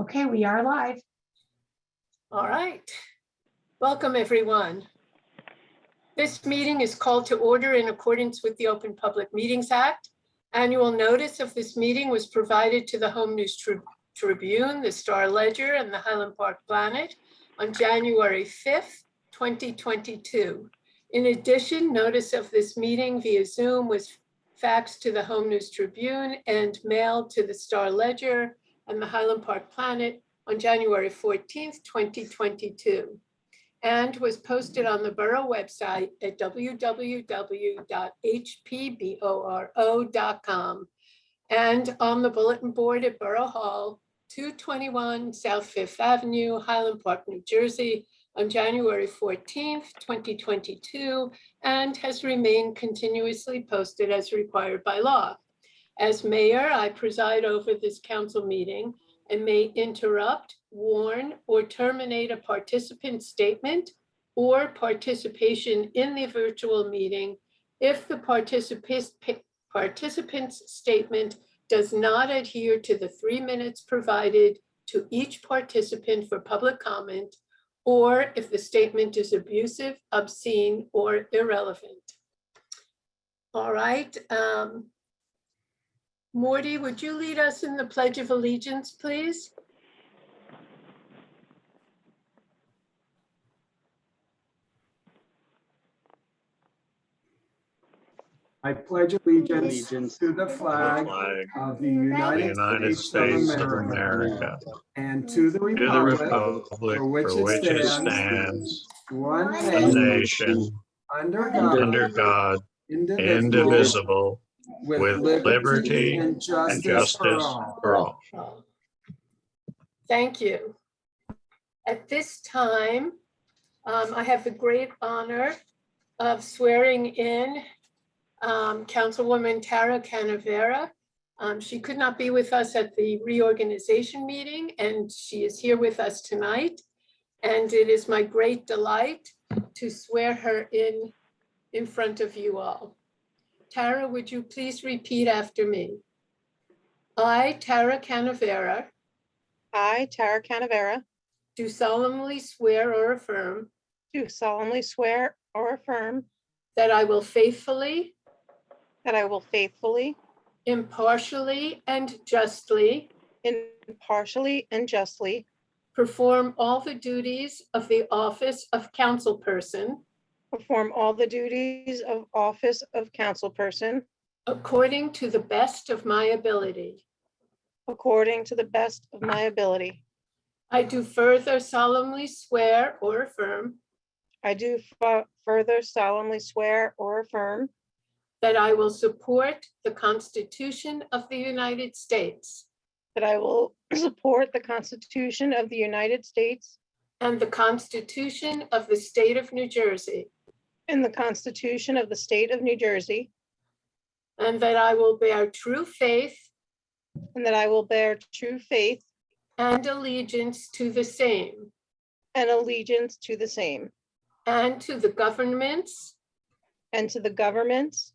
Okay, we are live. All right. Welcome, everyone. This meeting is called to order in accordance with the Open Public Meetings Act. Annual notice of this meeting was provided to the Home News Tribune, the Star Ledger, and the Highland Park Planet on January 5th, 2022. In addition, notice of this meeting via Zoom was faxed to the Home News Tribune and mailed to the Star Ledger and the Highland Park Planet on January 14th, 2022, and was posted on the Borough website at www.hpboro.com and on the bulletin board at Borough Hall, 221 South Fifth Avenue, Highland Park, New Jersey, on January 14th, 2022, and has remained continuously posted as required by law. As mayor, I preside over this council meeting and may interrupt, warn, or terminate a participant's statement or participation in the virtual meeting if the participant's statement does not adhere to the 3 minutes provided to each participant for public comment, or if the statement is abusive, obscene, or irrelevant. All right. Morty, would you lead us in the Pledge of Allegiance, please? I pledge allegiance to the flag of the United States of America and to the republic for which it stands, one nation, under God, indivisible, with liberty and justice for all. Thank you. At this time, I have the great honor of swearing in Councilwoman Tara Canavera. She could not be with us at the reorganization meeting, and she is here with us tonight. And it is my great delight to swear her in front of you all. Tara, would you please repeat after me? I, Tara Canavera. I, Tara Canavera. Do solemnly swear or affirm. Do solemnly swear or affirm. That I will faithfully. That I will faithfully. Impartially and justly. Impartially and justly. Perform all the duties of the office of councilperson. Perform all the duties of office of councilperson. According to the best of my ability. According to the best of my ability. I do further solemnly swear or affirm. I do further solemnly swear or affirm. That I will support the Constitution of the United States. That I will support the Constitution of the United States. And the Constitution of the State of New Jersey. And the Constitution of the State of New Jersey. And that I will bear true faith. And that I will bear true faith. And allegiance to the same. And allegiance to the same. And to the governments. And to the governments.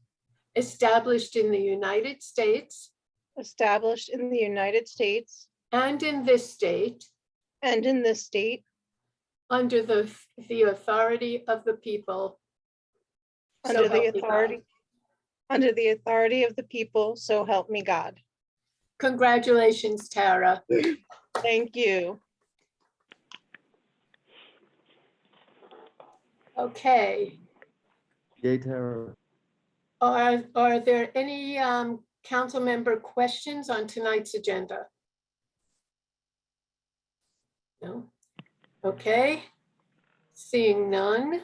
Established in the United States. Established in the United States. And in this state. And in this state. Under the authority of the people. Under the authority of the people, so help me God. Congratulations, Tara. Thank you. Okay. Yay, Tara. Are there any council member questions on tonight's agenda? No? Okay. Seeing none.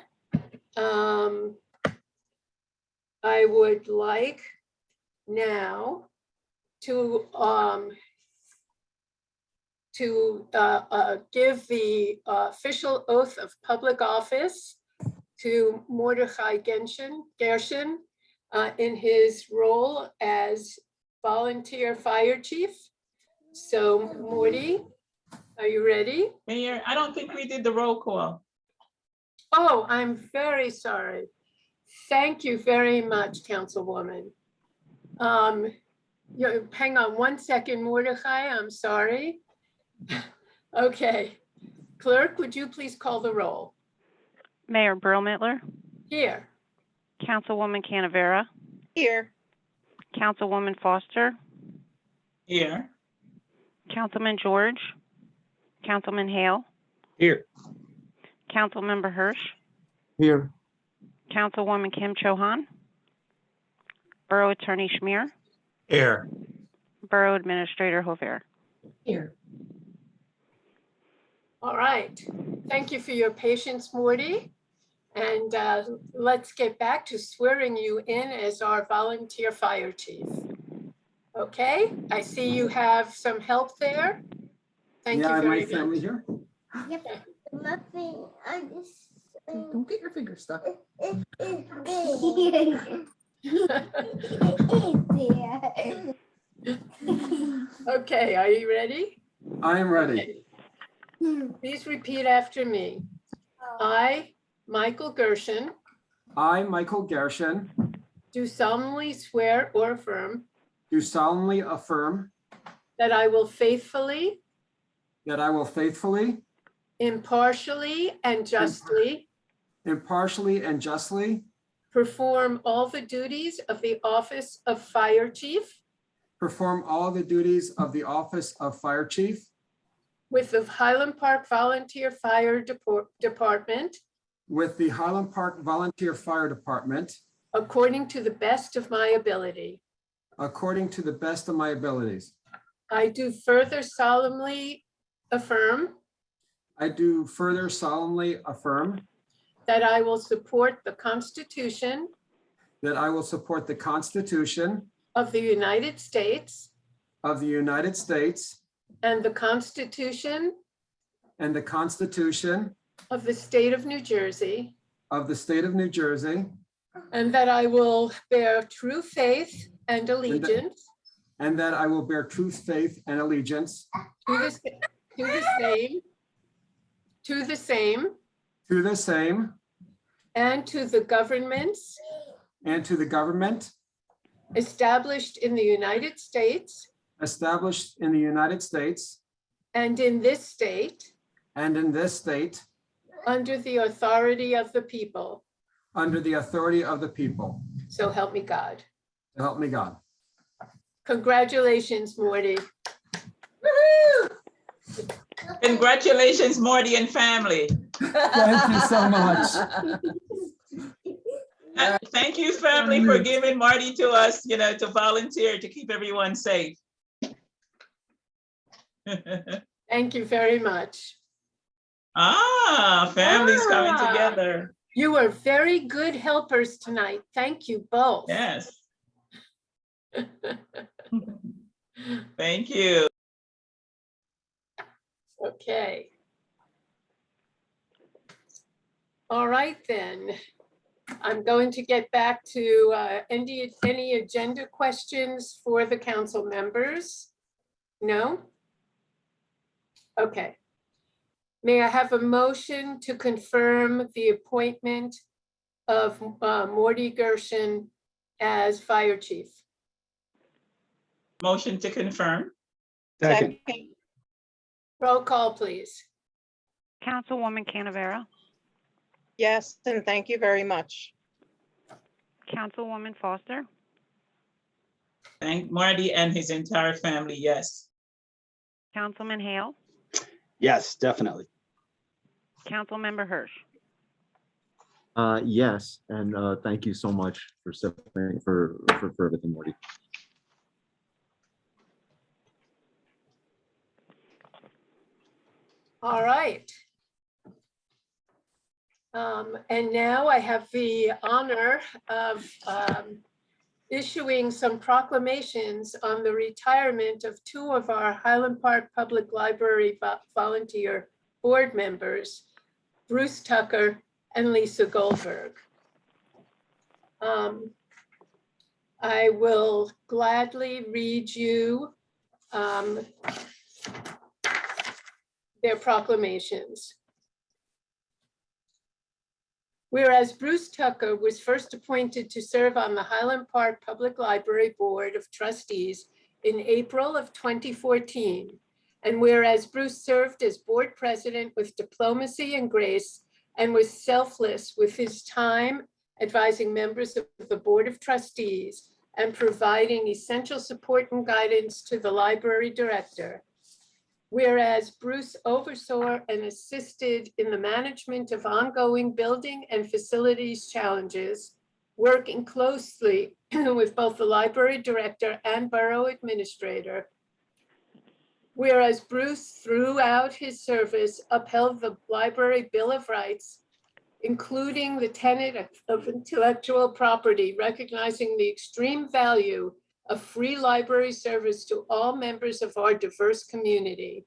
I would like now to give the official oath of public office to Mordechai Gentian in his role as volunteer fire chief. So Morty, are you ready? Mayor, I don't think we did the roll call. Oh, I'm very sorry. Thank you very much, Councilwoman. Hang on one second, Mordechai, I'm sorry. Okay. Clerk, would you please call the roll? Mayor Burlmuttler, Here. Councilwoman Canavera, Here. Councilwoman Foster, Here. Councilman George, Councilman Hale, Here. Councilmember Hirsch, Here. Councilwoman Kim Chohan, Borough Attorney Schmier, Here. Borough Administrator Hover. Here. All right. Thank you for your patience, Morty. And let's get back to swearing you in as our volunteer fire chief. Okay, I see you have some help there. Thank Yeah, you and my very family much. here. Yep. Nothing. I just. Don't get your finger stuck. Okay, are you ready? I am ready. Okay. Please repeat after me. I, Michael Gershon, I, Michael Gershon, do solemnly swear or affirm do solemnly affirm that I will faithfully, that I will faithfully, impartially, and justly impartially, and justly perform all the duties of the office of fire chief perform all the duties of the office of fire chief with the Highland Park Volunteer Fire Department with the Highland Park Volunteer Fire Department according to the best of my ability. according to the best of my abilities. I do further solemnly affirm I do further solemnly affirm that I will support the Constitution that I will support the Constitution of the United States of the United States and the Constitution and the Constitution of the State of New Jersey, of the State of New Jersey, and that I will bear true faith and allegiance and that I will bear true faith and allegiance to the same to the same and to the governments and to the government established in the United States established in the United States and in this state and in this state under the authority of the people. under the authority of the people. So help me God. So help me God. Congratulations, Morty. Congratulations, Morty and family. Thank you so much. And thank you, family, for giving Marty to us, to volunteer to keep everyone safe. Thank you very much. Family's coming together. You were very good helpers tonight. Thank you both. Yes. Thank you. Okay. All right, then. I'm going to get back to any agenda questions for the council members. No? Okay. May I have a motion to confirm the appointment of Morty Gershon as fire chief? Motion to confirm. Second. Roll call, please. Councilwoman Canavera, Yes, and thank you very much. Councilwoman Foster, Thank Marty and his entire family, yes. Councilman Hale, Yes, definitely. Councilmember Hirsch. Yes, and thank you so much for stepping for everything, Morty. All right. And now I have the honor of issuing some proclamations on the retirement of two of our Highland Park Public Library volunteer board members, Bruce Tucker and Lisa Goldberg. I will gladly read you their proclamations. Whereas Bruce Tucker was first appointed to serve on the Highland Park Public Library Board of Trustees in April of 2014, And whereas Bruce served as board president with diplomacy and grace and was selfless with his time advising members of the Board of Trustees and providing essential support and guidance to the library director. Whereas Bruce oversaw and assisted in the management of ongoing building and facilities challenges, working closely with both the library director and borough administrator. Whereas Bruce, throughout his service, upheld the library Bill of Rights, including the tenet of intellectual property, recognizing the extreme value of free library service to all members of our diverse community.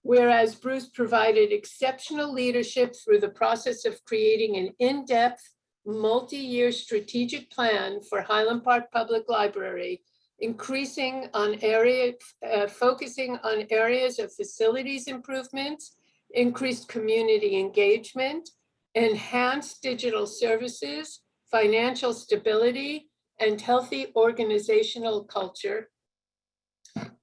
Whereas Bruce provided exceptional leadership through the process of creating an in-depth, multi-year strategic plan for Highland Park Public Library, focusing on areas of facilities improvements, increased community engagement, enhanced digital services, financial stability, and healthy organizational culture.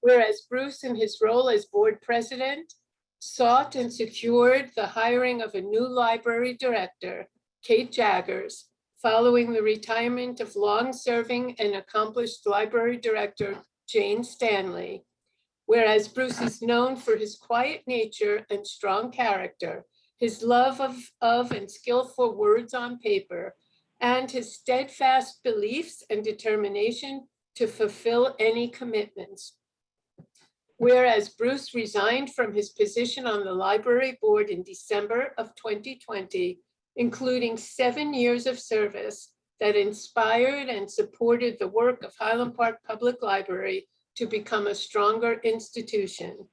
Whereas Bruce, in his role as board president, sought and secured the hiring of a new library director, Kate Jaggers, following the retirement of long-serving and accomplished library director, Jane Stanley. Whereas Bruce is known for his quiet nature and strong character, his love of and skill for words on paper, and his steadfast beliefs and determination to fulfill any commitments. Whereas Bruce resigned from his position on the library board in December of 2020, including 7 years of service that inspired and supported the work of Highland Park Public Library to become a stronger institution.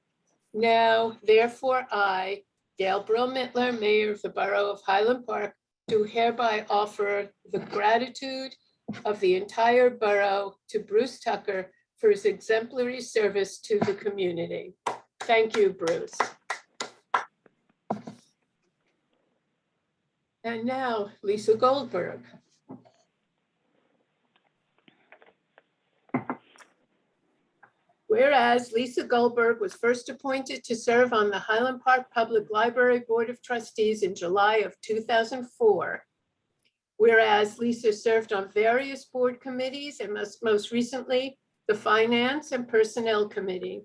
Now, therefore, I, Gail Brill-Mittler, Mayor of the Borough of Highland Park, do hereby offer the gratitude of the entire borough to Bruce Tucker for his exemplary service to the community. Thank you, Bruce. And now, Lisa Goldberg. Whereas Lisa Goldberg was first appointed to serve on the Highland Park Public Library Board of Trustees in July of 2004. Whereas Lisa served on various board committees and most recently, the Finance and Personnel Committee.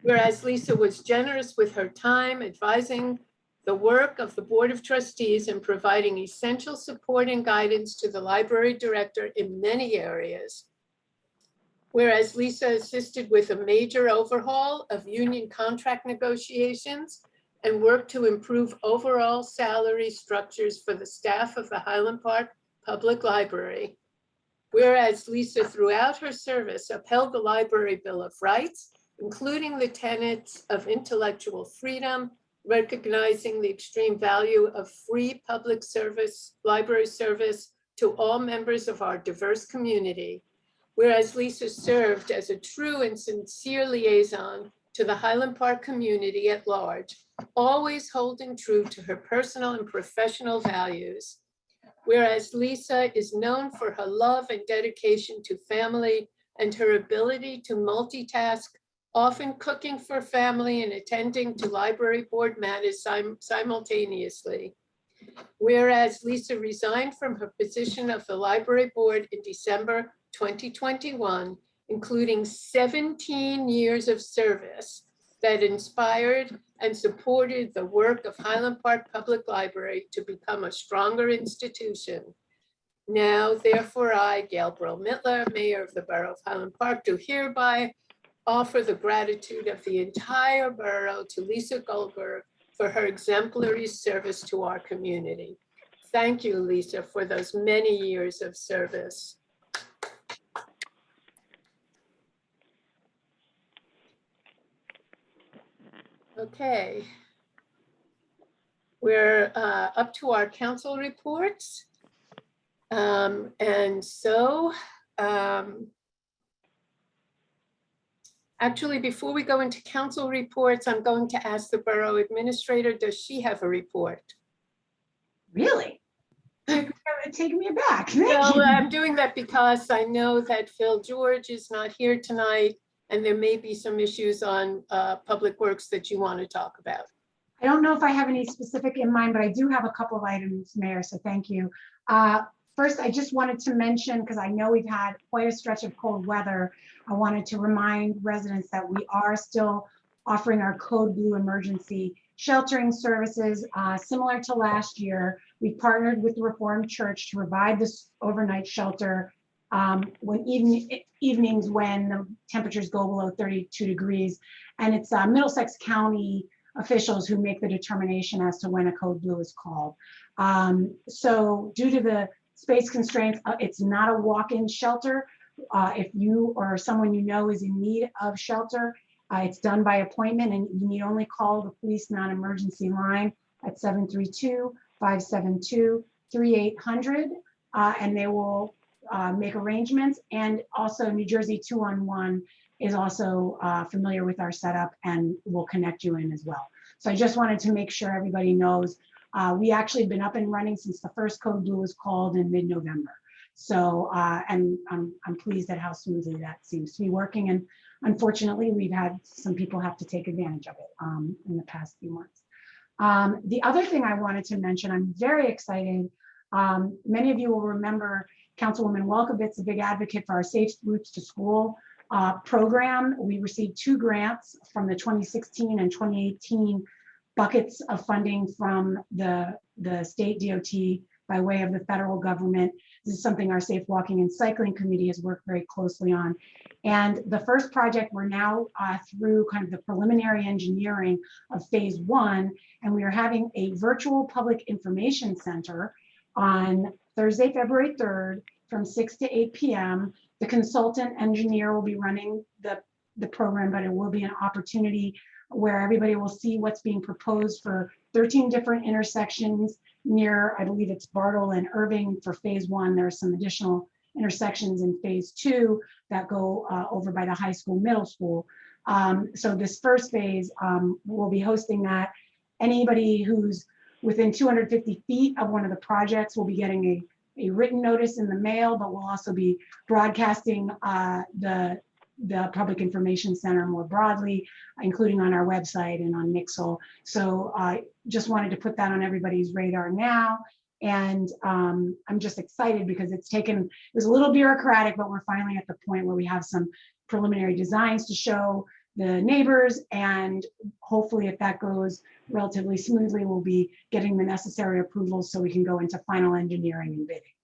Whereas Lisa was generous with her time advising the work of the Board of Trustees and providing essential support and guidance to the library director in many areas. Whereas Lisa assisted with a major overhaul of union contract negotiations and worked to improve overall salary structures for the staff of the Highland Park Public Library. Whereas Lisa, throughout her service, upheld the library Bill of Rights, including the tenets of intellectual freedom, recognizing the extreme value of free public service, library service to all members of our diverse community. Whereas Lisa served as a true and sincere liaison to the Highland Park community at large, always holding true to her personal and professional values. Whereas Lisa is known for her love and dedication to family and her ability to multitask, often cooking for family and attending to library board matters simultaneously. Whereas Lisa resigned from her position of the library board in December 2021, including 17 years of service that inspired and supported the work of Highland Park Public Library to become a stronger institution. Now, therefore, I, Gail Brill-Mittler, Mayor of the Borough of Highland Park, do hereby offer the gratitude of the entire borough to Lisa Goldberg for her exemplary service to our community. Thank you, Lisa, for those many years of service. Okay. We're up to our council reports. Actually, before we go into council reports, I'm going to ask the Borough Administrator, does she have a report? Really? Take me aback. Well, I'm doing that because I know that Phil George is not here tonight. And there may be some issues on Public Works that you want to talk about. I don't know if I have any specific in mind, but I do have a couple of items, Mayor, so thank you. First, I just wanted to mention, because I know we've had quite a stretch of cold weather, I wanted to remind residents that we are still offering our Code Blue emergency sheltering services. Similar to last year, we partnered with the Reformed Church to provide this overnight shelter when evenings when the temperatures go below 32 degrees. And it's Middlesex County officials who make the determination as to when a Code Blue is called. So due to the space constraints, it's not a walk-in shelter. If you or someone you know is in need of shelter, it's done by appointment, and you need only call the police non-emergency line at 732-572-3800, and they will make arrangements. And also New Jersey 211 is also familiar with our setup and will connect you in as well. So I just wanted to make sure everybody knows we actually been up and running since the first Code Blue was called in mid-November. So, and I'm pleased at how smoothly that seems to be working. And unfortunately, we've had some people have to take advantage of it in the past few months. The other thing I wanted to mention, I'm very excited. Many of you will remember Councilwoman Welkowitz, a big advocate for our Safe Routes to School program. We received 2 grants from the 2016 and 2018 buckets of funding from the state DOT by way of the federal government. This is something our Safe Walking and Cycling Committee has worked very closely on. And the first project, we're now through kind of the preliminary engineering of phase 1, and we are having a virtual public information center on Thursday, February 3rd from 6 to 8 p.m. The consultant engineer will be running the program, but it will be an opportunity where everybody will see what's being proposed for 13 different intersections near, I believe it's Bartle and Irving for phase 1. There are some additional intersections in phase 2 that go over by the high school, middle school. So this first phase, we'll be hosting that. Anybody who's within 250 feet of one of the projects will be getting a written notice in the mail, but we'll also be broadcasting the Public Information Center more broadly, including on our website and on Nixle. So I just wanted to put that on everybody's radar now. And I'm just excited because it was a little bureaucratic, but we're finally at the point where we have some preliminary designs to show the neighbors. And hopefully if that goes relatively smoothly, we'll be getting the necessary approvals so we can go into final engineering and bidding.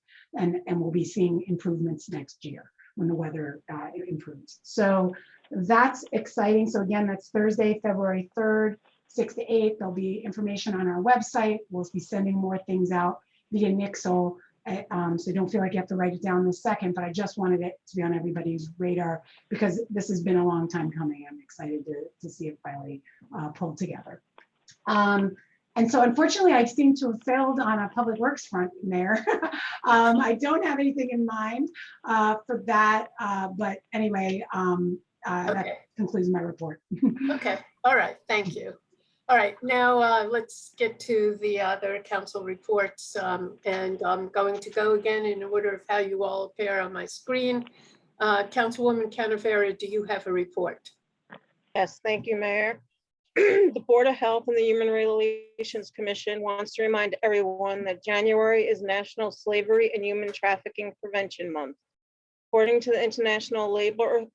And we'll be seeing improvements next year when the weather improves. So that's exciting. So again, that's Thursday, February 3rd, 6 to 8. There'll be information on our website. We'll be sending more things out via Nixle. So don't feel like you have to write it down in a second, but I just wanted it to be on everybody's radar because this has been a long time coming. I'm excited to see it finally pulled together. And so unfortunately, I seem to have failed on a public works front, Mayor. I don't have anything in mind for that, but anyway, that concludes my report. Okay, all right, thank you. All right, now let's get to the other council reports. And I'm going to go again in order of how you all appear on my screen. Councilwoman Canavera, do you have a report? Yes, thank you, Mayor. The Board of Health and the Human Relations Commission wants to remind everyone that January is National Slavery and Human Trafficking Prevention Month. According to the International Labor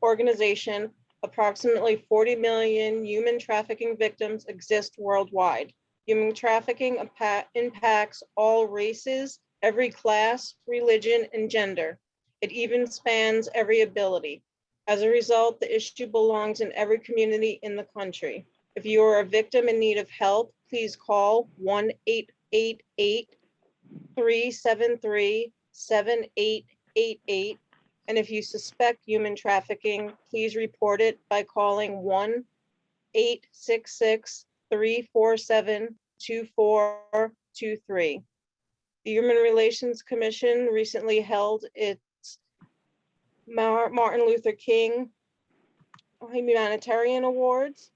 Organization, approximately 40 million human trafficking victims exist worldwide. Human trafficking impacts all races, every class, religion, and gender. It even spans every ability. As a result, the issue belongs in every community in the country. If you are a victim in need of help, please call 1-888-373-7888. And if you suspect human trafficking, please report it by calling 1-866-347-2423. The Human Relations Commission recently held its Martin Luther King Humanitarian Awards.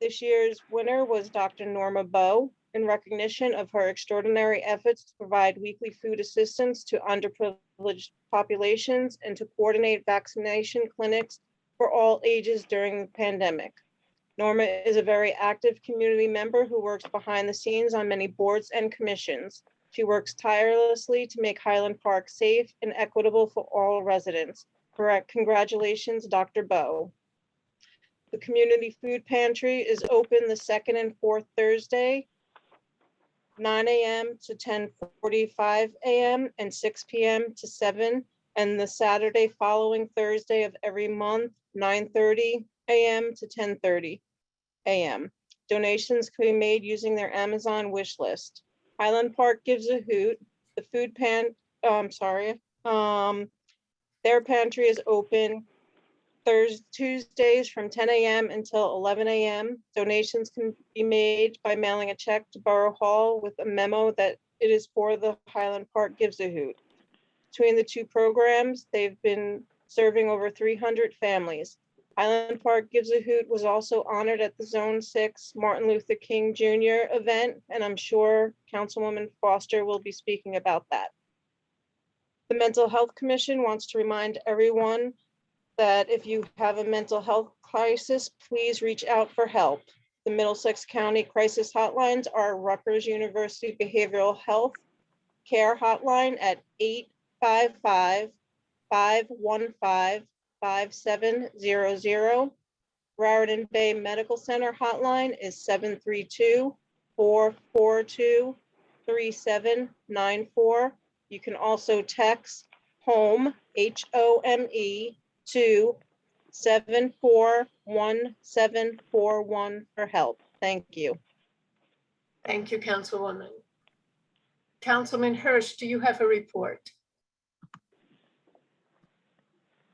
This year's winner was Dr. Norma Bowe in recognition of her extraordinary efforts to provide weekly food assistance to underprivileged populations and to coordinate vaccination clinics for all ages during the pandemic. Norma is a very active community member who works behind the scenes on many boards and commissions. She works tirelessly to make Highland Park safe and equitable for all residents. Correct. Congratulations, Dr. Bowe. The community food pantry is open the second and fourth Thursday, 9 a.m. to 10:45 a.m. and 6 p.m. to 7, and the Saturday following Thursday of every month, 9:30 a.m. to 10:30 a.m. Donations can be made using their Amazon wish list. Highland Park gives a hoot. The food their pantry is open Tuesdays from 10 a.m. until 11 a.m. Donations can be made by mailing a check to Borough Hall with a memo that it is for the Highland Park Gives a Hoot. Between the two programs, they've been serving over 300 families. Highland Park Gives a Hoot was also honored at the Zone 6 Martin Luther King Jr. event, and I'm sure Councilwoman Foster will be speaking about that. The Mental Health Commission wants to remind everyone that if you have a mental health crisis, please reach out for help. The Middlesex County Crisis Hotlines are Rutgers University Behavioral Health Care Hotline at 855-515-5700. Raritan Bay Medical Center Hotline is 732-442-3794. You can also text HOME, HOME, to 741741 for help. Thank you. Thank you, Councilwoman. Councilman Hirsch, do you have a report?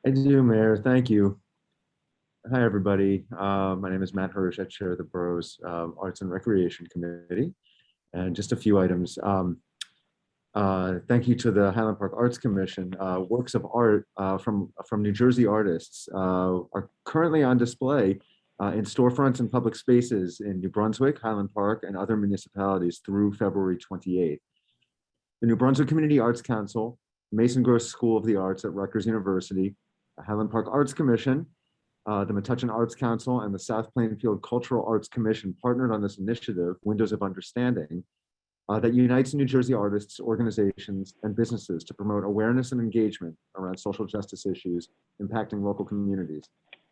I do, Mayor. Thank you. Hi, everybody. My name is Matt Hirsch. I chair the Borough's Arts and Recreation Committee. And just a few items. Thank you to the Highland Park Arts Commission. Works of art from New Jersey artists are currently on display in storefronts and public spaces in New Brunswick, Highland Park, and other municipalities through February 28th. The New Brunswick Community Arts Council, Mason Gross School of the Arts at Rutgers University, the Highland Park Arts Commission, the Metuchen Arts Council, and the South Plainfield Cultural Arts Commission partnered on this initiative, Windows of Understanding, that unites New Jersey artists, organizations, and businesses to promote awareness and engagement around social justice issues impacting local communities.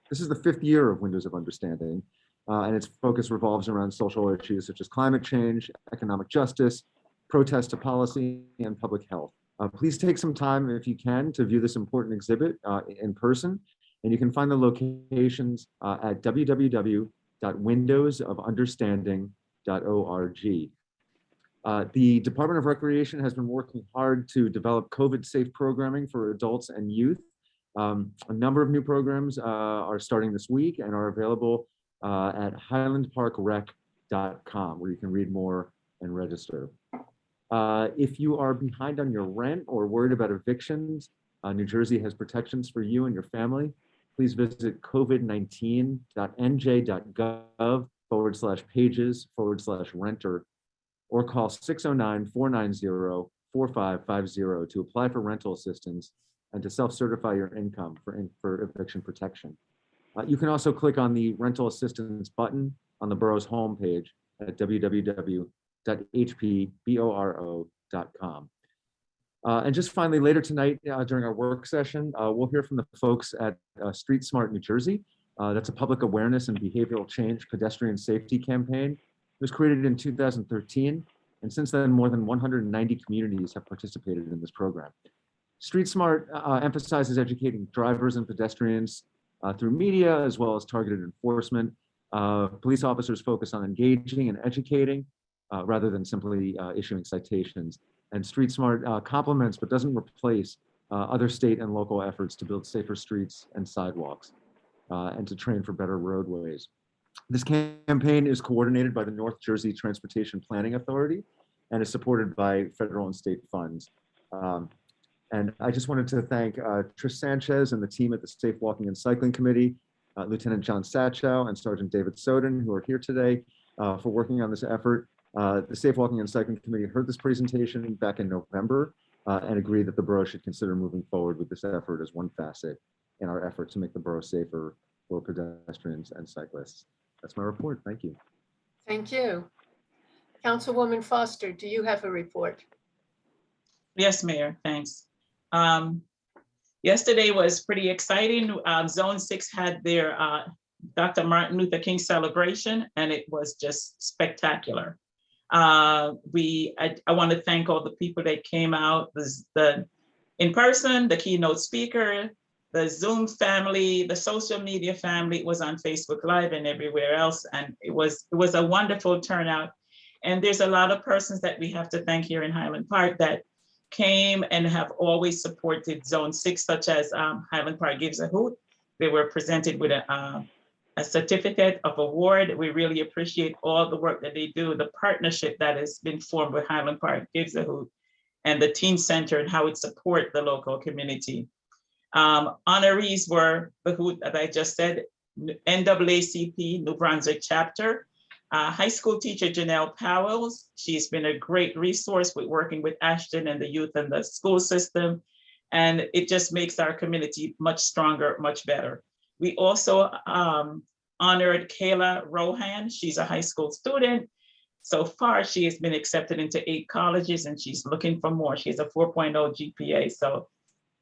This is the 5th year of Windows of Understanding, and its focus revolves around social issues such as climate change, economic justice, protest to policy, and public health. Please take some time, if you can, to view this important exhibit in person, and you can find the locations at www.windowsofunderstanding.org. The Department of Recreation has been working hard to develop COVID-safe programming for adults and youth. A number of new programs are starting this week and are available at highlandparkrec.com, where you can read more and register. If you are behind on your rent or worried about evictions, New Jersey has protections for you and your family. Please visit covid19.nj.gov/pages/renter or call 609-490-4550 to apply for rental assistance and to self-certify your income for eviction protection. You can also click on the rental assistance button on the borough's homepage at www.hpboro.com. And just finally, later tonight during our work session, we'll hear from the folks at Street Smart New Jersey. That's a public awareness and behavioral change pedestrian safety campaign. It was created in 2013, and since then, more than 190 communities have participated in this program. Street Smart emphasizes educating drivers and pedestrians through media, as well as targeted enforcement. Police officers focus on engaging and educating rather than simply issuing citations. And Street Smart complements but doesn't replace other state and local efforts to build safer streets and sidewalks and to train for better roadways. This campaign is coordinated by the North Jersey Transportation Planning Authority and is supported by federal and state funds. And I just wanted to thank Trish Sanchez and the team at the Safe Walking and Cycling Committee, Lieutenant John Satchow and Sergeant David Soden, who are here today for working on this effort. The Safe Walking and Cycling Committee heard this presentation back in November and agreed that the borough should consider moving forward with this effort as one facet in our effort to make the borough safer for pedestrians and cyclists. That's my report. Thank you. Thank you. Councilwoman Foster, do you have a report? Yes, Mayor, thanks. Yesterday was pretty exciting. Zone 6 had their Dr. Martin Luther King celebration, and it was just spectacular. I want to thank all the people that came out, the in person, the keynote speaker, the Zoom family, the social media family. It was on Facebook Live and everywhere else, and it was a wonderful turnout. And there's a lot of persons that we have to thank here in Highland Park that came and have always supported Zone 6, such as Highland Park Gives a Hoot. They were presented with a certificate of award. We really appreciate all the work that they do, the partnership that has been formed with Highland Park Gives a Hoot and the Teen Center and how it supports the local community. Honorees were the Hoot that I just said, NAACP New Brunswick chapter, high school teacher Janelle Powells. She's been a great resource with working with Ashton and the youth and the school system. And it just makes our community much stronger, much better. We also honored Kayla Rohan. She's a high school student. So far, she has been accepted into 8 colleges and she's looking for more. She has a 4.0 GPA. So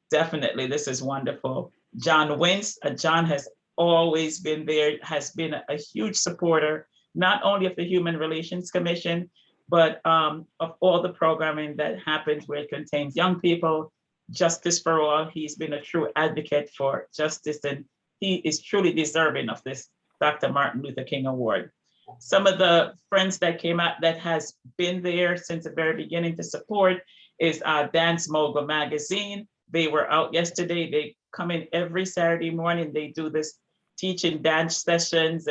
definitely, this is wonderful. John Wentz, John has always been there, has been a huge supporter, not only of the Human Relations Commission, but of all the programming that happens where it contains young people, justice for all. He's been a true advocate for justice, and he is truly deserving of this Dr. Martin Luther King Award. Some of the friends that came out that has been there since the very beginning to support is Dance Mogul Magazine. They were out yesterday. They come in every Saturday morning. They do this teaching dance sessions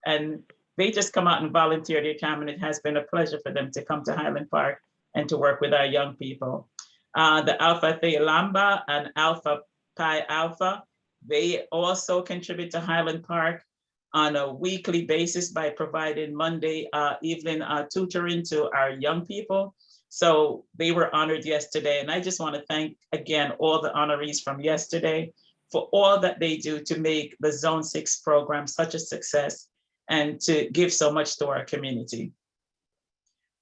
and they just come out and volunteer their time, and it has been a pleasure for them to come to Highland Park and to work with our young people. The Alpha Theta Lambda and Alpha Pi Alpha, they also contribute to Highland Park on a weekly basis by providing Monday evening tutoring to our young people. So they were honored yesterday. And I just want to thank again all the honorees from yesterday for all that they do to make the Zone 6 program such a success and to give so much to our community.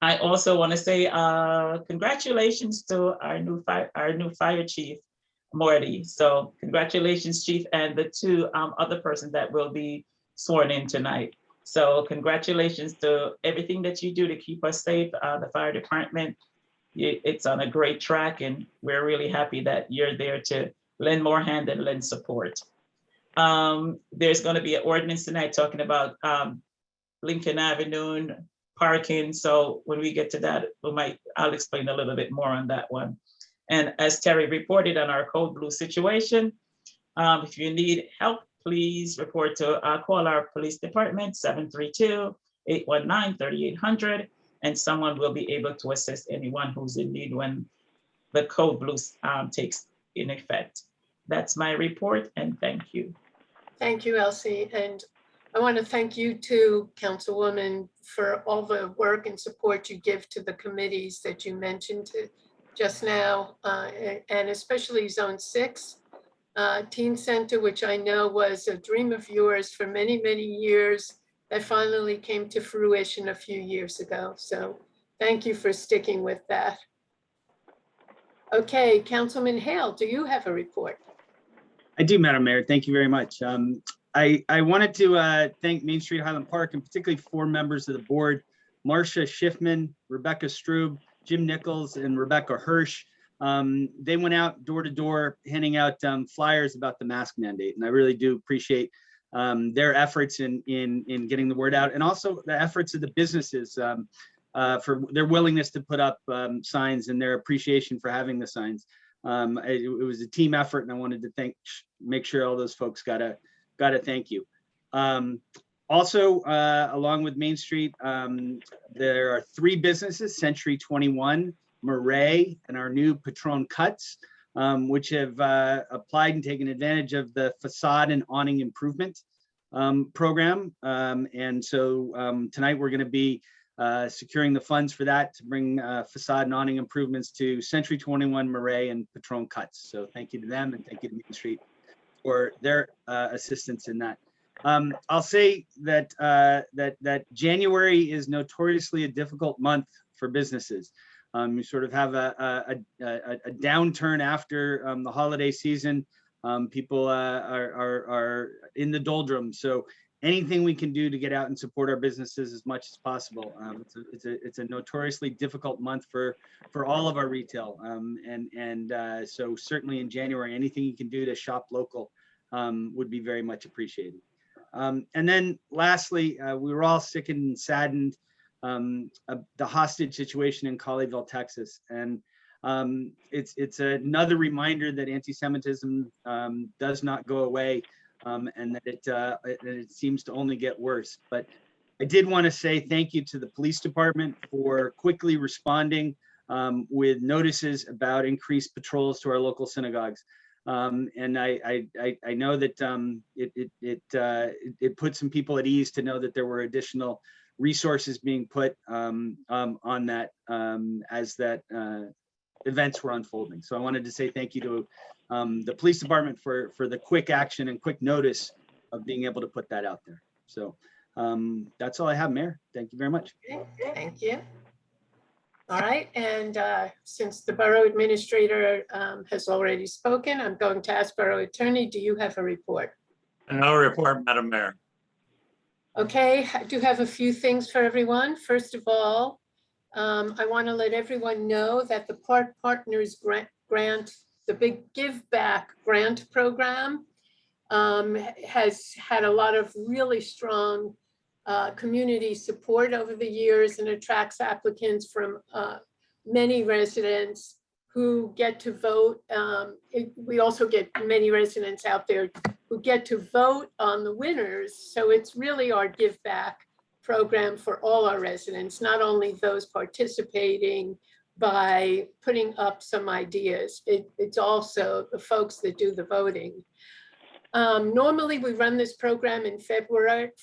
I also want to say congratulations to our new fire chief, Morty. So congratulations, Chief, and the 2 other persons that will be sworn in tonight. So congratulations to everything that you do to keep us safe. The fire department, it's on a great track, and we're really happy that you're there to lend more hand and lend support. There's going to be an ordinance tonight talking about Lincoln Avenue parking. So when we get to that, I'll explain a little bit more on that one. And as Terry reported on our Code Blue situation, if you need help, please report to call our police department, 732-819-3800, and someone will be able to assist anyone who's in need when the Code Blue takes in effect. That's my report, and thank you. Thank you, Elsie. And I want to thank you too, Councilwoman, for all the work and support you give to the committees that you mentioned just now, and especially Zone 6. Teen Center, which I know was a dream of yours for many, many years, that finally came to fruition a few years ago. So thank you for sticking with that. Okay, Councilman Hale, do you have a report? I do, Madam Mayor. Thank you very much. I wanted to thank Main Street Highland Park, and particularly 4 members of the board, Marcia Schiffman, Rebecca Strube, Jim Nichols, and Rebecca Hirsch. They went out door to door handing out flyers about the mask mandate, and I really do appreciate their efforts in getting the word out, and also the efforts of the businesses for their willingness to put up signs and their appreciation for having the signs. It was a team effort, and I wanted to make sure all those folks got a thank you. Also, along with Main Street, there are 3 businesses, Century 21, Murray, and our new Patron Cuts, which have applied and taken advantage of the facade and awning improvement program. And so tonight we're going to be securing the funds for that to bring facade and awning improvements to Century 21, Murray, and Patron Cuts. So thank you to them, and thank you to Main Street for their assistance in that. I'll say that that January is notoriously a difficult month for businesses. You sort of have a downturn after the holiday season. People are in the doldrums. So anything we can do to get out and support our businesses as much as possible. It's a notoriously difficult month for all of our retail. So certainly in January, anything you can do to shop local would be very much appreciated. And then lastly, we were all sick and saddened the hostage situation in Colleyville, Texas. And it's another reminder that anti-Semitism does not go away. And that it seems to only get worse. But I did want to say thank you to the police department for quickly responding with notices about increased patrols to our local synagogues. And I know that it put some people at ease to know that there were additional resources being put on that as that events were unfolding. So I wanted to say thank you to the police department for the quick action and quick notice of being able to put that out there. So that's all I have, Mayor. Thank you very much. Okay, thank you. All right, and since the Borough Administrator has already spoken, I'm going to ask Borough Attorney, do you have a report? No report, Madam Mayor. Okay, I do have a few things for everyone. First of all, I want to let everyone know that the Park Partners grant, the Big Give Back grant program has had a lot of really strong community support over the years and attracts applicants from many residents who get to vote. We also get many residents out there who get to vote on the winners. So it's really our give back program for all our residents, not only those participating by putting up some ideas. It's also the folks that do the voting. Normally we run this program in February,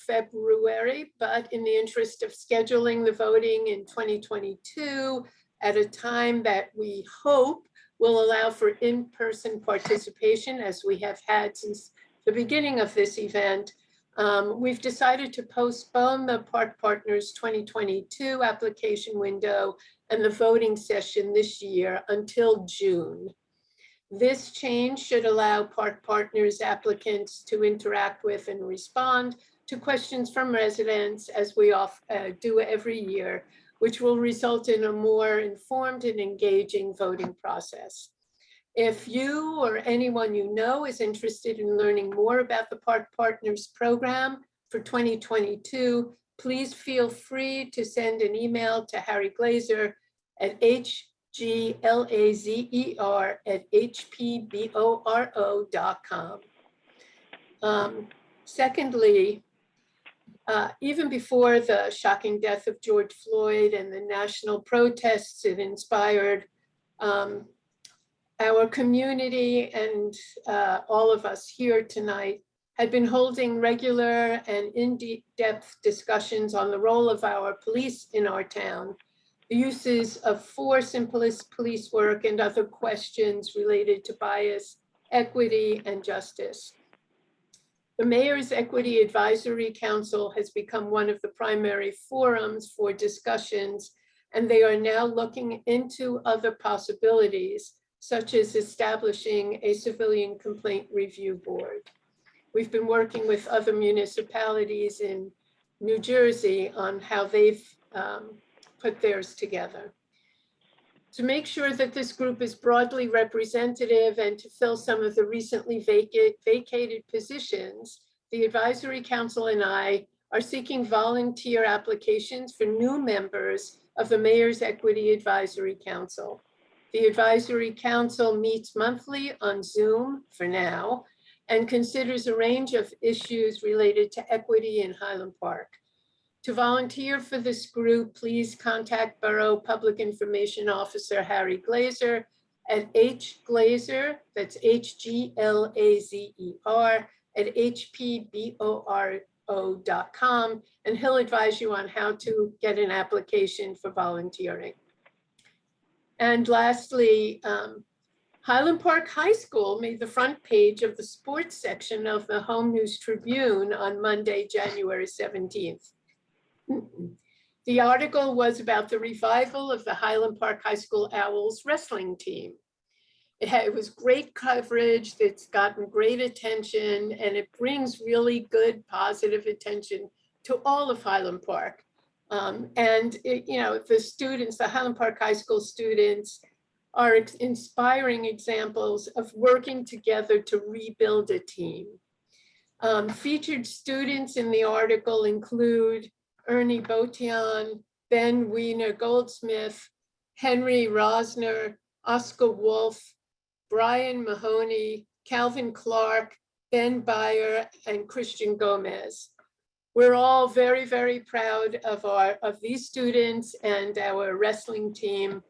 but in the interest of scheduling the voting in 2022 at a time that we hope will allow for in-person participation, as we have had since the beginning of this event, we've decided to postpone the Park Partners 2022 application window and the voting session this year until June. This change should allow Park Partners applicants to interact with and respond to questions from residents, as we do every year, which will result in a more informed and engaging voting process. If you or anyone you know is interested in learning more about the Park Partners program for 2022, please feel free to send an email to Harry Glazer at hglazer@hpboro.com. Secondly, even before the shocking death of George Floyd and the national protests it inspired, our community and all of us here tonight had been holding regular and in-depth discussions on the role of our police in our town, the uses of force in police work, and other questions related to bias, equity, and justice. The Mayor's Equity Advisory Council has become one of the primary forums for discussions, and they are now looking into other possibilities, such as establishing a civilian complaint review board. We've been working with other municipalities in New Jersey on how they've put theirs together. To make sure that this group is broadly representative and to fill some of the recently vacated positions, the Advisory Council and I are seeking volunteer applications for new members of the Mayor's Equity Advisory Council. The Advisory Council meets monthly on Zoom for now and considers a range of issues related to equity in Highland Park. To volunteer for this group, please contact Borough Public Information Officer Harry Glazer at hglazer, that's HGLAZER, at hpboro.com, and he'll advise you on how to get an application for volunteering. And lastly, Highland Park High School made the front page of the sports section of the Home News Tribune on Monday, January 17th. The article was about the revival of the Highland Park High School Owls wrestling team. It was great coverage, it's gotten great attention, and it brings really good, positive attention to all of Highland Park. The students, the Highland Park High School students, are inspiring examples of working together to rebuild a team. Featured students in the article include Ernie Botian, Ben Wiener Goldsmith, Henry Rosner, Oscar Wolf, Brian Mahoney, Calvin Clark, Ben Bayer, and Christian Gomez. We're all very, very proud of these students and our wrestling team.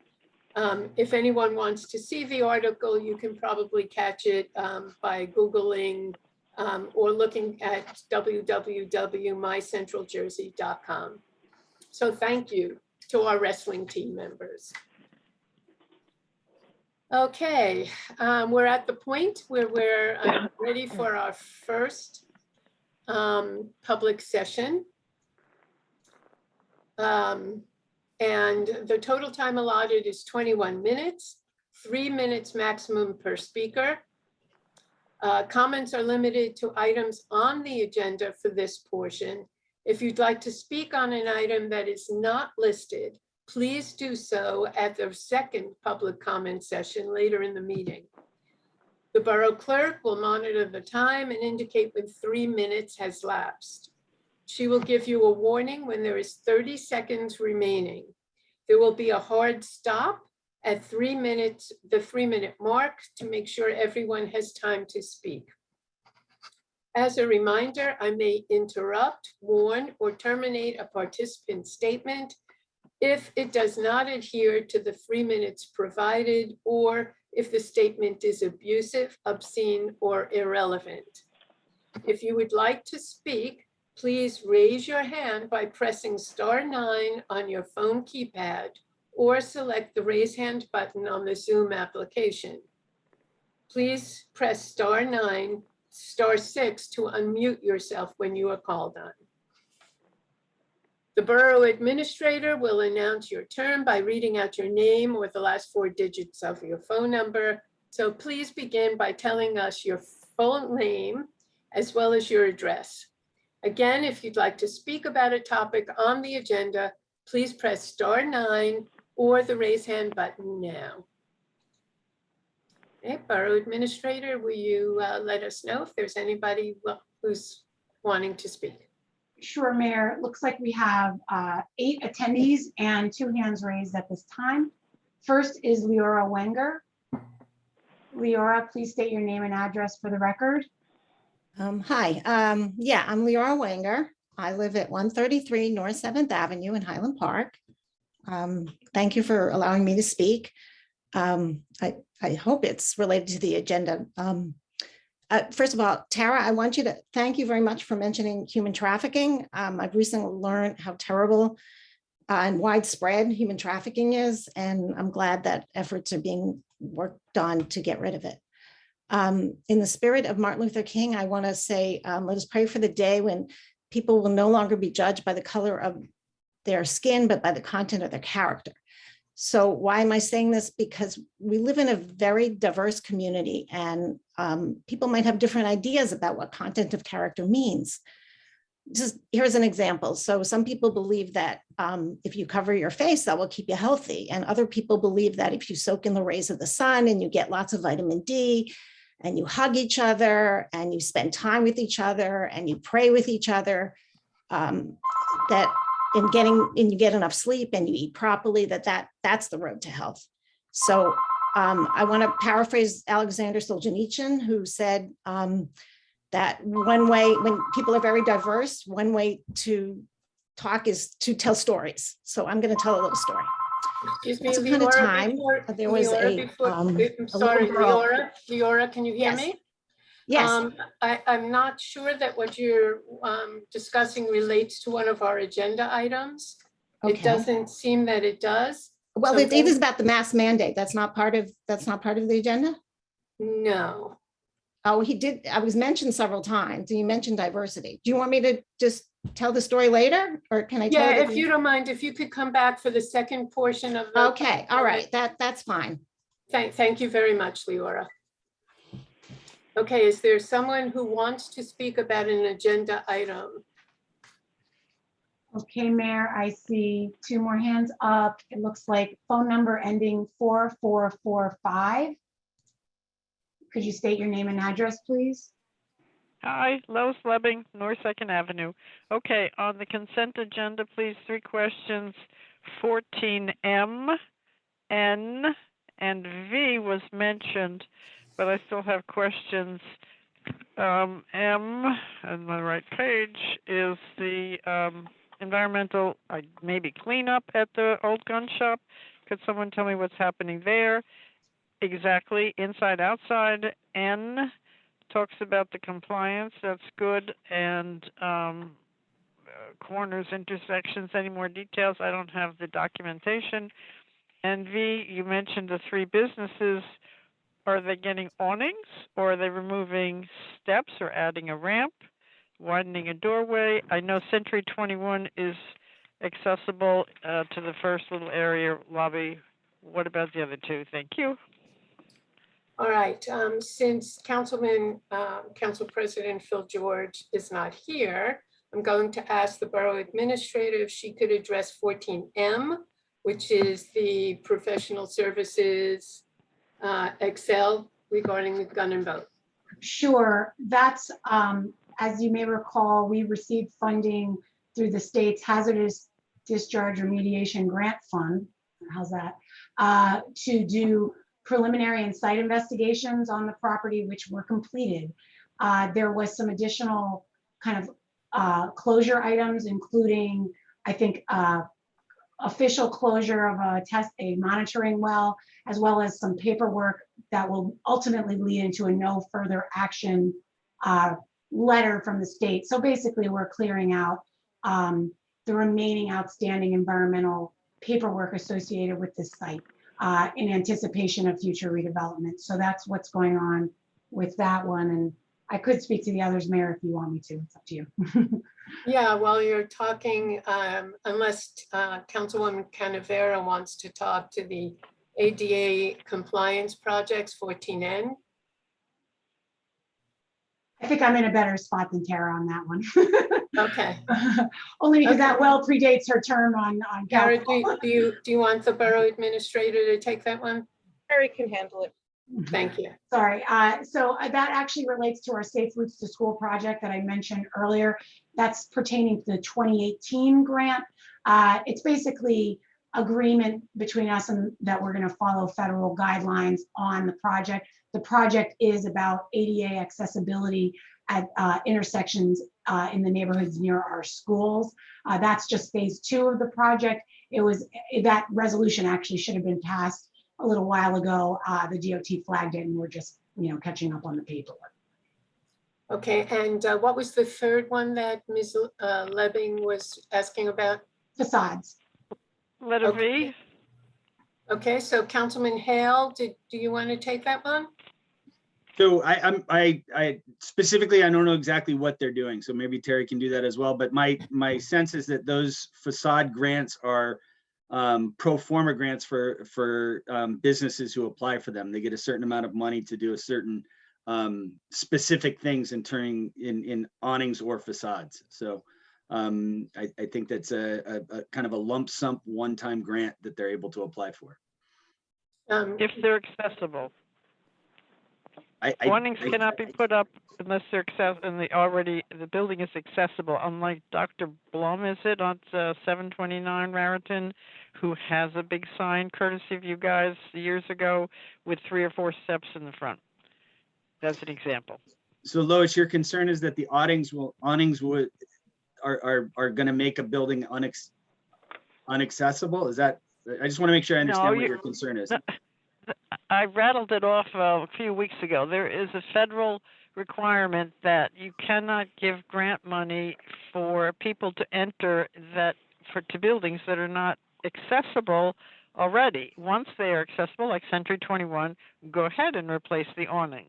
If anyone wants to see the article, you can probably catch it by Googling or looking at www.mycentraljersey.com. So thank you to our wrestling team members. Okay, we're at the point where we're ready for our first public session. And the total time allotted is 21 minutes, 3 minutes maximum per speaker. Comments are limited to items on the agenda for this portion. If you'd like to speak on an item that is not listed, please do so at the second public comment session later in the meeting. The borough clerk will monitor the time and indicate when 3 minutes has lapsed. She will give you a warning when there is 30 seconds remaining. There will be a hard stop at 3 minutes, the 3-minute mark, to make sure everyone has time to speak. As a reminder, I may interrupt, warn, or terminate a participant's statement if it does not adhere to the 3 minutes provided, or if the statement is abusive, obscene, or irrelevant. If you would like to speak, please raise your hand by pressing *9 on your phone keypad or select the raise hand button on the Zoom application. Please press *6 to unmute yourself when you are called on. The Borough Administrator will announce your turn by reading out your name or the last 4 digits of your phone number. So please begin by telling us your full name as well as your address. Again, if you'd like to speak about a topic on the agenda, please press *9 or the raise hand button now. Okay, Borough Administrator, will you let us know if there's anybody who's wanting to speak? Sure, Mayor. It looks like we have 8 attendees and 2 hands raised at this time. First is Leora Wenger. Leora, please state your name and address for the record. Hi, yeah, I'm Leora Wenger. I live at 133 North 7th Avenue in Highland Park. Thank you for allowing me to speak. I hope it's related to the agenda. First of all, Tara, I want you to thank you very much for mentioning human trafficking. I've recently learned how terrible and widespread human trafficking is, and I'm glad that efforts are being worked on to get rid of it. In the spirit of Martin Luther King, I want to say, let us pray for the day when people will no longer be judged by the color of their skin, but by the content of their character. So why am I saying this? Because we live in a very diverse community, and people might have different ideas about what content of character means. Just here's an example. So some people believe that if you cover your face, that will keep you healthy. And other people believe that if you soak in the rays of the sun and you get lots of vitamin D, and you hug each other and you spend time with each other and you pray with each other, that you get enough sleep and you eat properly, that's the road to health. So I want to paraphrase Alexander Solzhenitsyn, who said that one way, when people are very diverse, one way to talk is to tell stories. So I'm going to tell a little story. Excuse me, Once upon a time, there was I'm sorry, Leora, can you hear Yes. me? Yes. I'm not sure that what you're discussing relates to one of our agenda items. It Okay. doesn't seem that it does. Well, So it is about the mask mandate. That's not part of the agenda. No. Oh, he did. I was mentioned several times. You mentioned diversity. Do you want me to just tell the story later, or can I tell Yeah, it? if you don't mind, if you could come back for the second portion of the. Okay, all right, that's fine. Thank you very much, Leora. Okay, is there someone who wants to speak about an agenda item? Okay, Mayor, I see two more hands up. It looks like phone number ending 4445. Could you state your name and address, please? Hi, Lois Lebbing, North Second Avenue. Okay, on the consent agenda, please, 3 questions. 14M, N, and V was mentioned, but I still have questions. M, on the right page, is the environmental, maybe cleanup at the old gun shop. Could someone tell me what's happening there? Exactly, inside, outside. N talks about the compliance, that's good, and corners, intersections, any more details? I don't have the documentation. And V, you mentioned the 3 businesses. Are they getting awnings, or are they removing steps or adding a ramp, widening a doorway? I know Century 21 is accessible to the first little area lobby. What about the other 2? Thank you. All right, since Council President Phil George is not here, I'm going to ask the Borough Administrator if she could address 14M, which is the professional services Excel regarding the gun and vote. Sure, that's, as you may recall, we received funding through the state's hazardous discharge remediation grant fund. How's that? To do preliminary and site investigations on the property, which were completed. There was some additional kind of closure items, including, I think, official closure of a monitoring well, as well as some paperwork that will ultimately lead into a no further action letter from the state. So basically, we're clearing out the remaining outstanding environmental paperwork associated with this site in anticipation of future redevelopment. So that's what's going on with that one. And I could speak to the others, Mayor, if you want me to. It's up to you. Yeah, while you're talking, unless Councilwoman Canavera wants to talk to the ADA compliance projects, 14N. I think I'm in a better spot than Tara on that one. Okay. Only because that well predates her term on Tara, council. do you want the Borough Administrator to take that one? Harry can handle it. Thank you. Sorry, so that actually relates to our Safe Routes to School project that I mentioned earlier. That's pertaining to the 2018 grant. It's basically agreement between us and that we're going to follow federal guidelines on the project. The project is about ADA accessibility at intersections in the neighborhoods near our schools. That's just phase 2 of the project. That resolution actually should have been passed a little while ago. The DOT flagged it and we're just, catching up on the paperwork. Okay, and what was the third one that Ms. Lebbing was asking about? Facades. Letter V. Okay, so Councilman Hale, do you want to take that one? So I specifically, I don't know exactly what they're doing, so maybe Terry can do that as well. But my sense is that those facade grants are pro forma grants for businesses who apply for them. They get a certain amount of money to do a certain specific things in awnings or facades. So I think that's a kind of a lump sum one-time grant that they're able to apply for. If they're accessible. Awnings cannot be put up unless they're accessible and the building is accessible, unlike Dr. Blum, is it, on 729 Raritan, who has a big sign courtesy of you guys years ago with 3 or 4 steps in the front. That's an example. So Lois, your concern is that the awnings are going to make a building unaccessible? Is that, I just want to make sure I understand what your concern is. I rattled it off a few weeks ago. There is a federal requirement that you cannot give grant money for people to enter to buildings that are not accessible already. Once they are accessible, like Century 21, go ahead and replace the awning,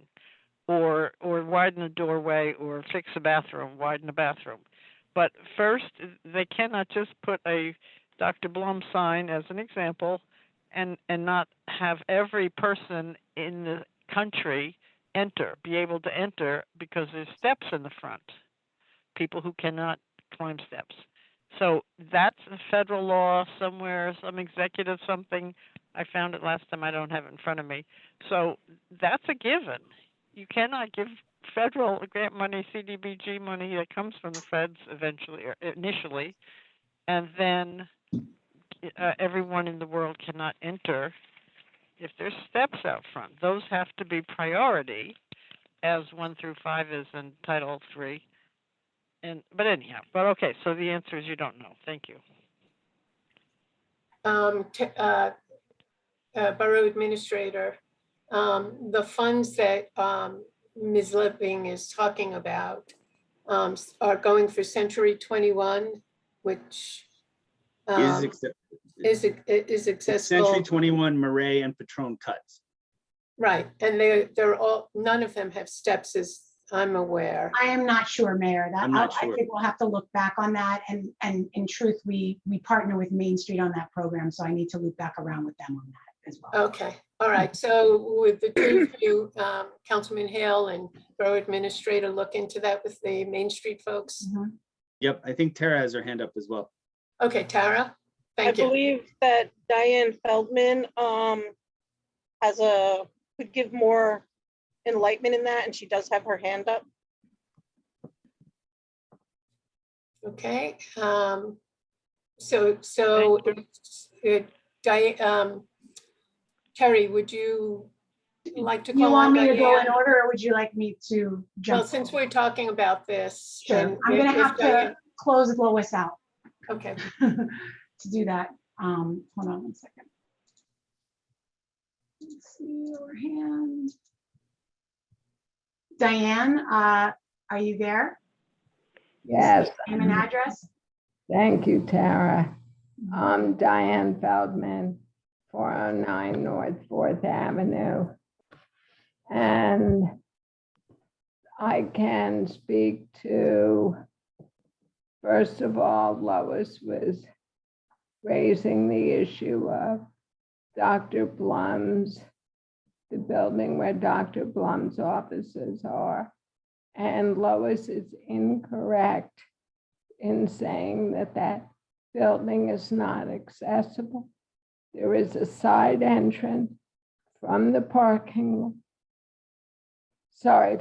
or widen the doorway, or fix a bathroom, widen a bathroom. But first, they cannot just put a Dr. Blum sign as an example, and not have every person in the country be able to enter, because there's steps in the front. People who cannot climb steps. So that's a federal law somewhere, some executive something. I found it last time. I don't have it in front of me. So that's a given. You cannot give federal grant money, CDBG money that comes from the feds eventually or initially, and then everyone in the world cannot enter if there's steps out front. Those have to be priority, as 1 through 5 is in Title III. But anyhow, okay, so the answer is you don't know. Thank you. Borough Administrator, the funds that Ms. Lipping is talking about are going for Century 21, which is accessible. Century 21, Murray, and Patron cuts. Right, and they're all, none of them have steps, as I'm aware. I am not sure, Mayor. I'm not I sure. think we'll have to look back on that. And in truth, we partner with Main Street on that program, so I need to loop back around with them on that as well. Okay, all right. So with the two of you, Councilman Hale and Borough Administrator, look into that with the Main Street folks. Yep, I think Tara has her hand up as well. Okay, Tara, I thank you. believe that Diane Feldman could give more enlightenment in that, and she does have her hand up. Okay, Terry, would you like to call You want on me to go in Diane? order, or would you like me to jump? Well, since we're talking about this, Sure. then I'm gonna if have Diane- to close Lois out Okay, to do that. Hold on one second. Let's see your hand. Diane, are you there? Yes, Name and address? thank you, Tara. I'm Diane Feldman, 409 North 4th Avenue. And I can speak to, first of all, Lois was raising the issue of Dr. Blum's, the building where Dr. Blum's offices are. And Lois is incorrect in saying that that building is not accessible. There is a side entrance from the parking lot.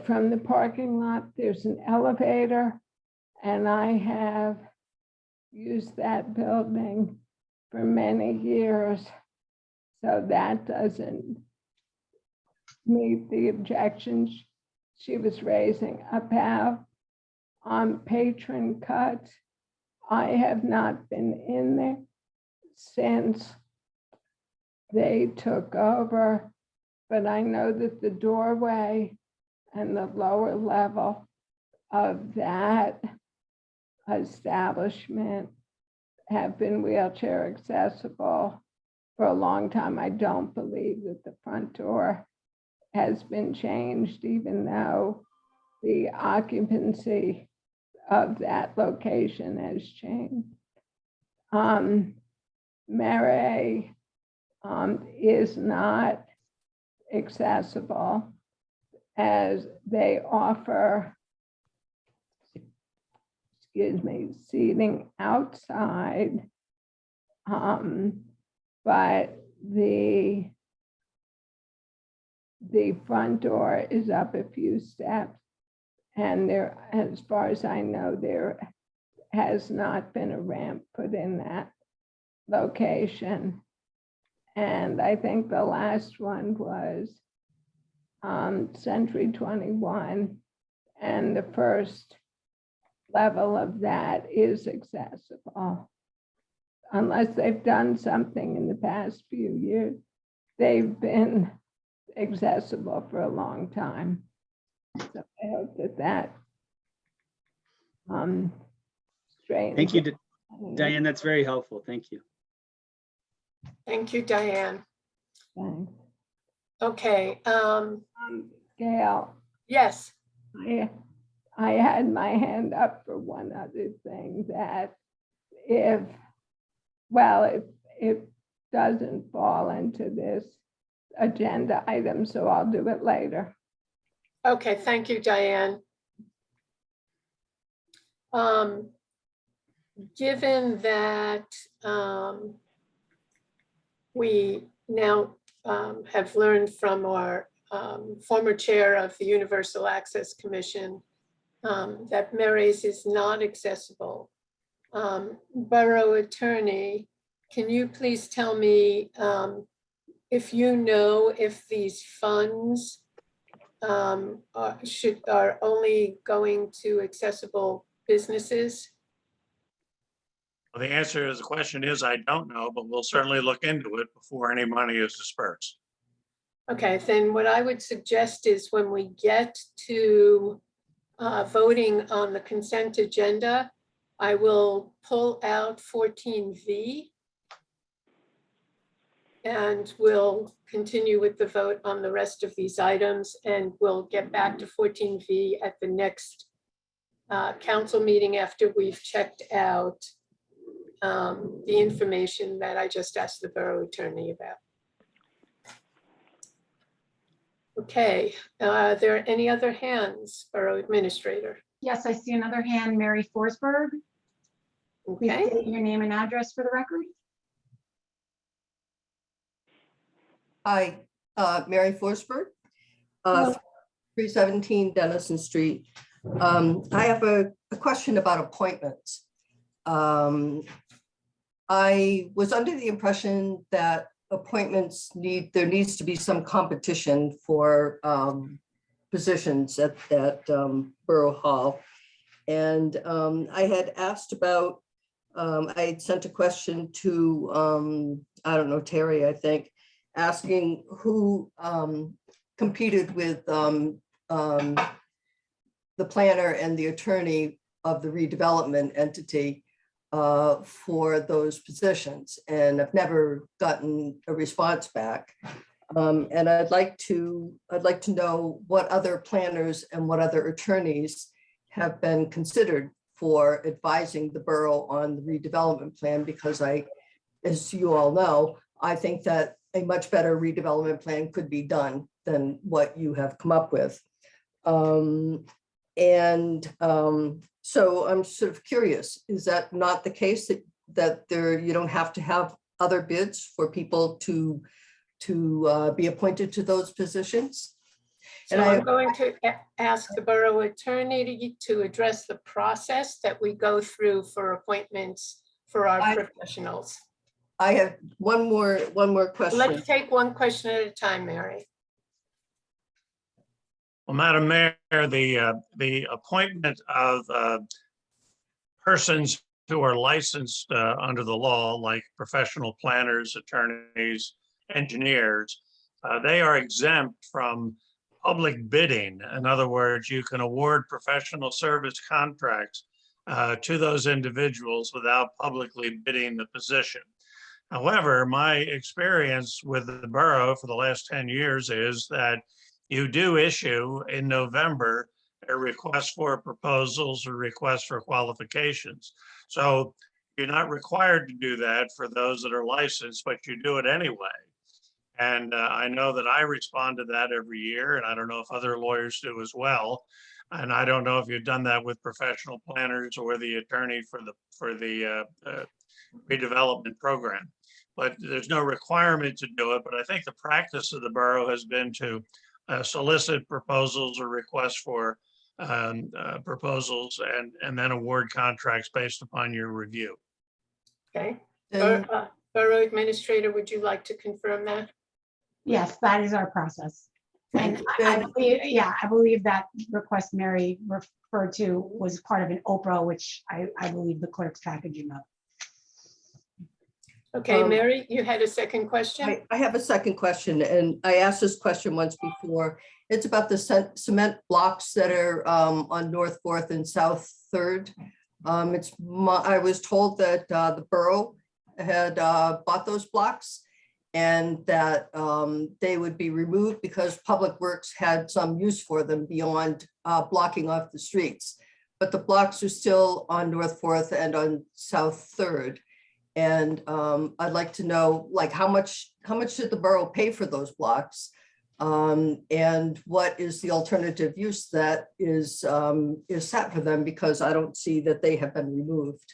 From the parking lot, there's an elevator, and I have used that building for many years. So that doesn't meet the objections she was raising about patron cuts. I have not been in there since they took over, but I know that the doorway and the lower level of that establishment have been wheelchair accessible for a long time. I don't believe that the front door has been changed, even though the occupancy of that location has changed. Mary is not accessible, as they offer, seating outside, but the front door is up a few steps, and there, as far as I know, there has not been a ramp put in that location. And I think the last one was Century 21, and the first level of that is accessible. Unless they've done something in the past few years, they've been accessible for a long time. So I hope that straightens. Thank you, Diane. That's very helpful. Thank you. Thank you, Diane. Thanks. Okay, Gail, yes, I had my hand up for one other thing that if it doesn't fall into this agenda item, so I'll do it later. okay, thank you, Diane. Given that we now have learned from our former chair of the Universal Access Commission that Mary's is not accessible. Borough Attorney, can you please tell me if you know if these funds are only going to accessible businesses? Well, the answer to the question is I don't know, but we'll certainly look into it before any money is dispersed. Okay, then what I would suggest is when we get to voting on the consent agenda, I will pull out 14V and we'll continue with the vote on the rest of these items, and we'll get back to 14V at the next council meeting after we've checked out the information that I just asked the borough attorney about. Okay, are there any other hands, Borough Administrator? Yes, I see another hand, Mary Forsberg. Please Okay, state your name and address for the record. Hi, Mary Forsberg, 317 Dennison Street. I have a question about appointments. I was under the impression that appointments there needs to be some competition for positions at Borough Hall. And I had asked about, I had sent a question to, I don't know, Terry, I think, asking who competed with the planner and the attorney of the redevelopment entity for those positions, and I've never gotten a response back. And I'd like to know what other planners and what other attorneys have been considered for advising the borough on the redevelopment plan, because as you all know, I think that a much better redevelopment plan could be done than what you have come up with. So I'm sort of curious, is that not the case that you don't have to have other bids for people to be appointed to those positions? so I'm going to ask the borough attorney to address the process that we go through for appointments for our professionals. I have one more question. Let's take one question at a time, Mary. Well, Madam Mayor, the appointment of persons who are licensed under the law, like professional planners, attorneys, engineers, they are exempt from public bidding. In other words, you can award professional service contracts to those individuals without publicly bidding the position. However, my experience with the borough for the last 10 years is that you do issue in November a request for proposals or request for qualifications. So you're not required to do that for those that are licensed, but you do it anyway. And I know that I respond to that every year, and I don't know if other lawyers do as well. And I don't know if you've done that with professional planners or the attorney for the redevelopment program. But there's no requirement to do it. But I think the practice of the borough has been to solicit proposals or requests for proposals and then award contracts based upon your review. Okay. Borough Administrator, would you like to confirm that? Yes, that is our process. And I believe that request Mary referred to was part of an Oprah, which I believe the clerk's packaging up. Okay, Mary, you had a second question? I have a second question, and I asked this question once before. It's about the cement blocks that are on North 4th and South 3rd. I was told that the borough had bought those blocks and that they would be removed because Public Works had some use for them beyond blocking off the streets. But the blocks are still on North 4th and on South 3rd. And I'd like to know, like, how much did the borough pay for those blocks? And what is the alternative use that is set for them, because I don't see that they have been removed.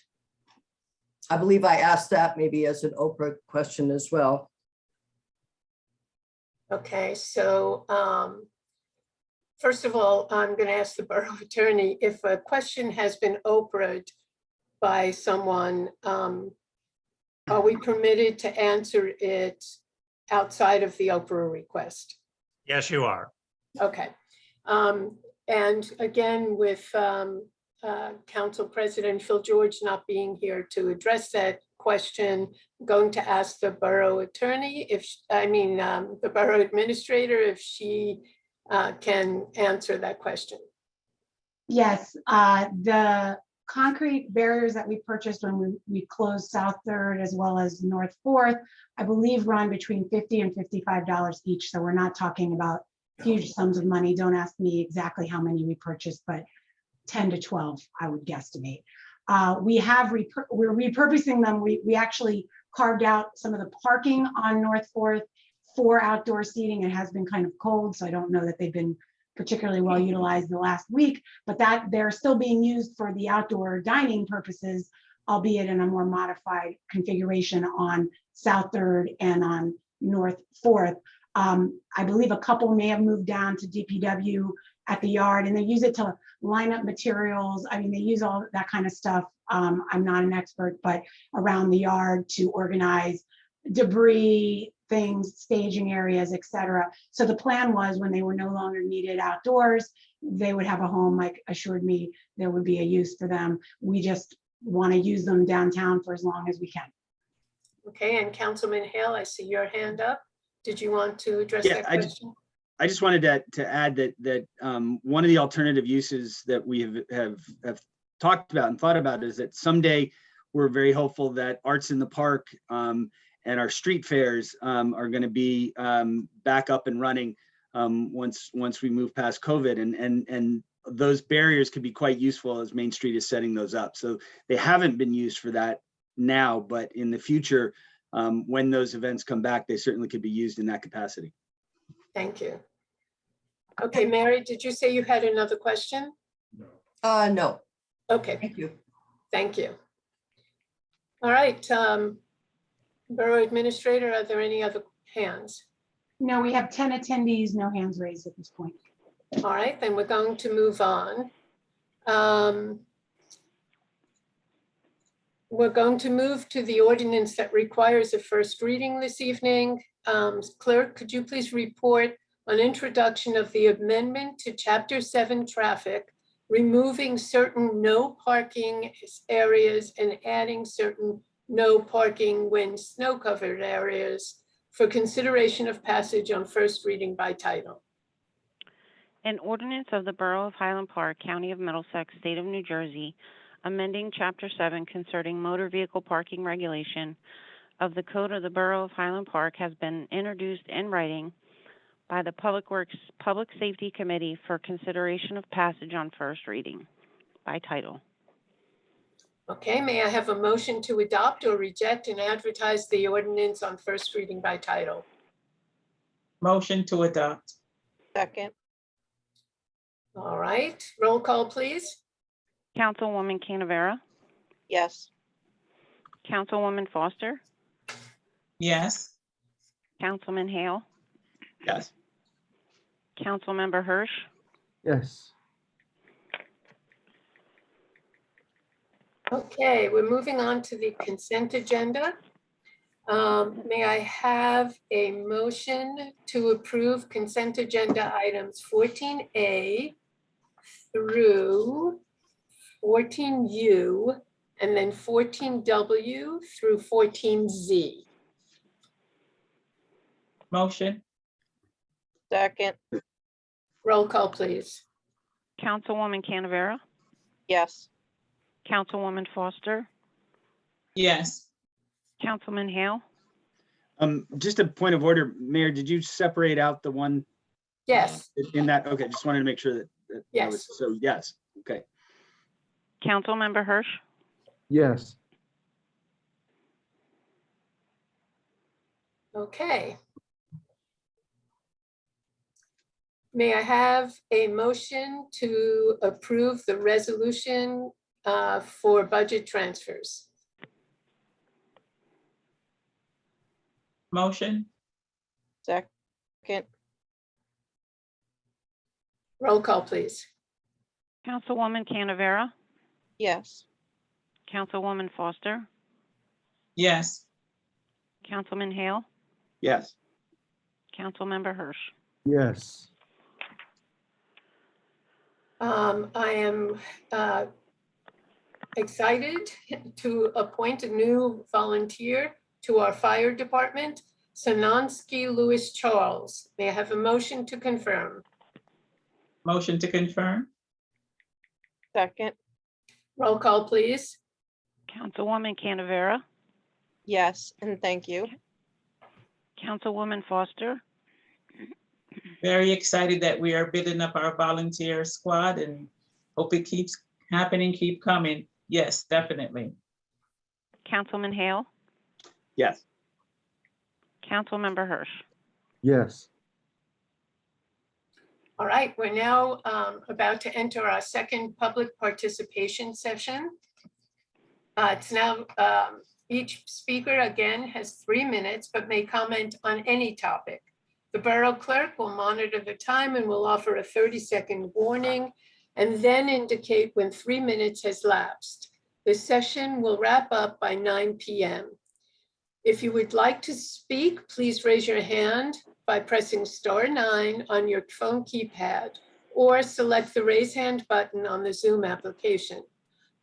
I believe I asked that maybe as an Oprah question as well. Okay, so first of all, I'm going to ask the borough attorney if a question has been Oprah'd by someone, are we permitted to answer it outside of the Oprah request? Yes, you are. Okay. And again, with Council President Phil George not being here to address that question, I'm going to ask the borough attorney, the borough administrator, if she can answer that question. Yes, the concrete barriers that we purchased when we closed South 3rd as well as North 4th, I believe run between $50 and $55 each. So we're not talking about huge sums of money. Don't ask me exactly how many we purchased, but 10 to 12, I would guesstimate. We're repurposing them. We actually carved out some of the parking on North 4th for outdoor seating. It has been kind of cold, so I don't know that they've been particularly well utilized the last week, but that they're still being used for the outdoor dining purposes, albeit in a more modified configuration on South 3rd and on North 4th. I believe a couple may have moved down to DPW at the yard, and they use it to line up materials. I mean, they use all that kind of stuff. I'm not an expert, but around the yard to organize debris, things, staging areas, etc. So the plan was when they were no longer needed outdoors, they would have a home. Mike assured me there would be a use for them. We just want to use them downtown for as long as we can. Okay, and Councilman Hale, I see your hand up. Did you want to address Yeah, that question? I just wanted to add that one of the alternative uses that we have talked about and thought about is that someday we're very hopeful that Arts in the Park and our street fairs are going to be back up and running once we move past COVID, and those barriers could be quite useful as Main Street is setting those up. So they haven't been used for that now, but in the future, when those events come back, they certainly could be used in that capacity. Thank you. Okay, Mary, did you say you had another question? No. Okay. Thank you. Thank you. All right, Borough Administrator, are there any other hands? No, we have 10 attendees, no hands raised at this point. All right, then we're going to move on. We're going to move to the ordinance that requires a first reading this evening. Clerk, could you please report on introduction of the amendment to Chapter 7 traffic, removing certain no parking areas and adding certain no parking when snow covered areas for consideration of passage on first reading by title? An ordinance of the Borough of Highland Park, County of Middlesex, State of New Jersey, amending Chapter 7 concerning motor vehicle parking regulation of the Code of the Borough of Highland Park has been introduced in writing by the Public Works Public Safety Committee for consideration of passage on first reading by title. Okay, may I have a motion to adopt or reject and advertise the ordinance on first reading by title? Motion to adopt. Second. All right, roll call, please. Councilwoman Canavera? Yes. Councilwoman Foster? Yes. Councilman Hale? Yes. Councilmember Hirsch? Yes. Okay, we're moving on to the consent agenda. May I have a motion to approve consent agenda items 14A through 14U and then 14W through 14Z? Motion. Second. Roll call, please. Councilwoman Canavera? Yes. Councilwoman Foster? Yes. Councilman Hale? Just a point of order, Mayor, did you separate out the one? Yes, In that, okay, just wanted to make sure that that Yes. was, so yes, okay. Councilmember Hirsch? Yes. okay. May I have a motion to approve the resolution for budget transfers? Motion? Second, Roll call, please. Councilwoman Canavera? yes. Councilwoman Foster? Yes. Councilman Hale? Yes. Councilmember Hirsch? Yes. I am excited to appoint a new volunteer to our fire department, Sanonsky Lewis Charles. May I have a motion to confirm? Motion to confirm? Second, Roll call, please. Councilwoman Canavera? yes, and thank you. Councilwoman Foster? Very excited that we are building up our volunteer squad and hope it keeps happening, keep coming. Yes, definitely. Councilman Hale? Yes. Councilmember Hirsch? Yes. All right, we're now about to enter our second public participation session. It's now, each speaker again has 3 minutes, but may comment on any topic. The borough clerk will monitor the time and will offer a 30-second warning and then indicate when 3 minutes has lapsed. The session will wrap up by 9 p.m. If you would like to speak, please raise your hand by pressing *9 on your phone keypad or select the raise hand button on the Zoom application.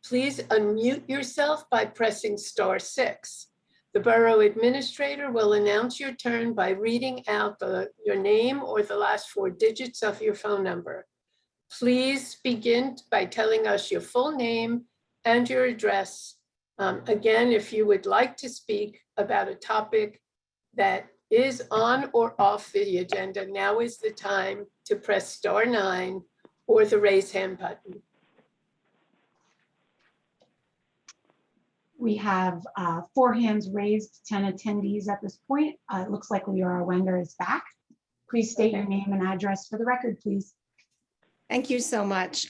Please unmute yourself by pressing *6. The Borough Administrator will announce your turn by reading out your name or the last 4 digits of your phone number. Please begin by telling us your full name and your address. Again, if you would like to speak about a topic that is on or off the agenda, now is the time to press *9 or the raise hand button. We have 4 hands raised, 10 attendees at this point. It looks like Leora Wenger is back. Please state your name and address for the record, please. Thank you so much.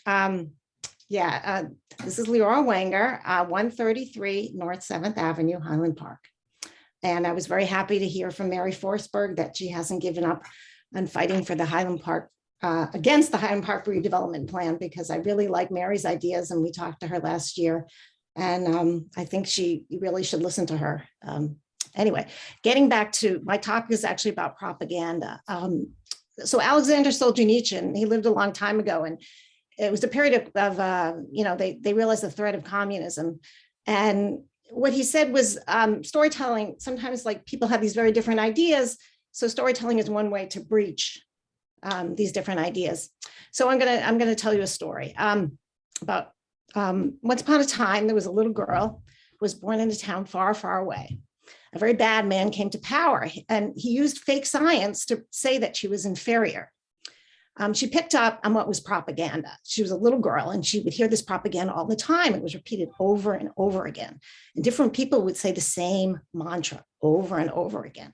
This is Leora Wenger, 133 North 7th Avenue, Highland Park. And I was very happy to hear from Mary Forsberg that she hasn't given up on fighting for the Highland Park, against the Highland Park redevelopment plan, because I really like Mary's ideas and we talked to her last year. And I think you really should listen to her. Anyway, getting back to my topic is actually about propaganda. So Alexander Solzhenitsyn, he lived a long time ago, and it was a period of they realized the threat of communism. And what he said was storytelling, sometimes like people have these very different ideas. So storytelling is one way to breach these different ideas. So I'm gonna tell you a story about once upon a time, there was a little girl who was born in a town far, far away. A very bad man came to power, and he used fake science to say that she was inferior. She picked up on what was propaganda. She was a little girl, and she would hear this propaganda all the time. It was repeated over and over again. And different people would say the same mantra over and over again.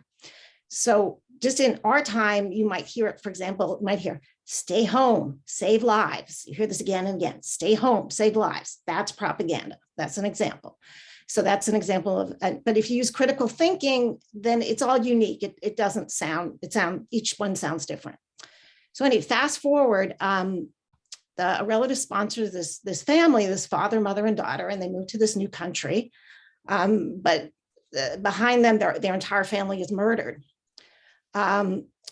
So just in our time, you might hear it, for example, you might hear, stay home, save lives. You hear this again and again, stay home, save lives. That's propaganda. That's an example. So that's an example of, but if you use critical thinking, then it's all unique. It doesn't sound, each one sounds different. So anyway, fast forward, a relative sponsors this family, this father, mother, and daughter, and they moved to this new country. But behind them, their entire family is murdered.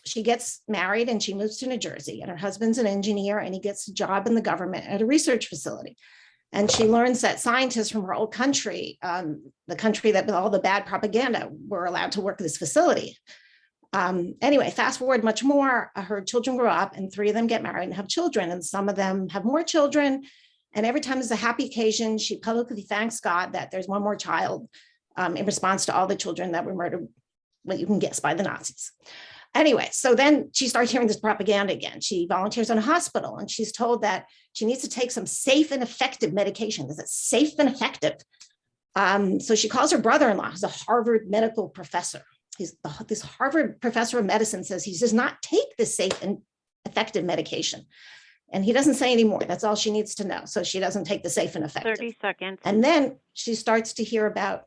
She gets married and she moves to New Jersey, and her husband's an engineer, and he gets a job in the government at a research facility. And she learns that scientists from her old country, the country that with all the bad propaganda, were allowed to work at this facility. Anyway, fast forward much more, her children grow up, and 3 of them get married and have children, and some of them have more children. And every time there's a happy occasion, she publicly thanks God that there's one more child in response to all the children that were murdered, what you can guess, by the Nazis. Anyway, so then she starts hearing this propaganda again. She volunteers in a hospital and she's told that she needs to take some safe and effective medication. Is it safe and effective? So she calls her brother-in-law, who's a Harvard medical professor. This Harvard professor of medicine says he does not take this safe and effective medication. And he doesn't say anymore. That's all she needs to know. So she doesn't take the safe and effective. 30 seconds. And then she starts to hear about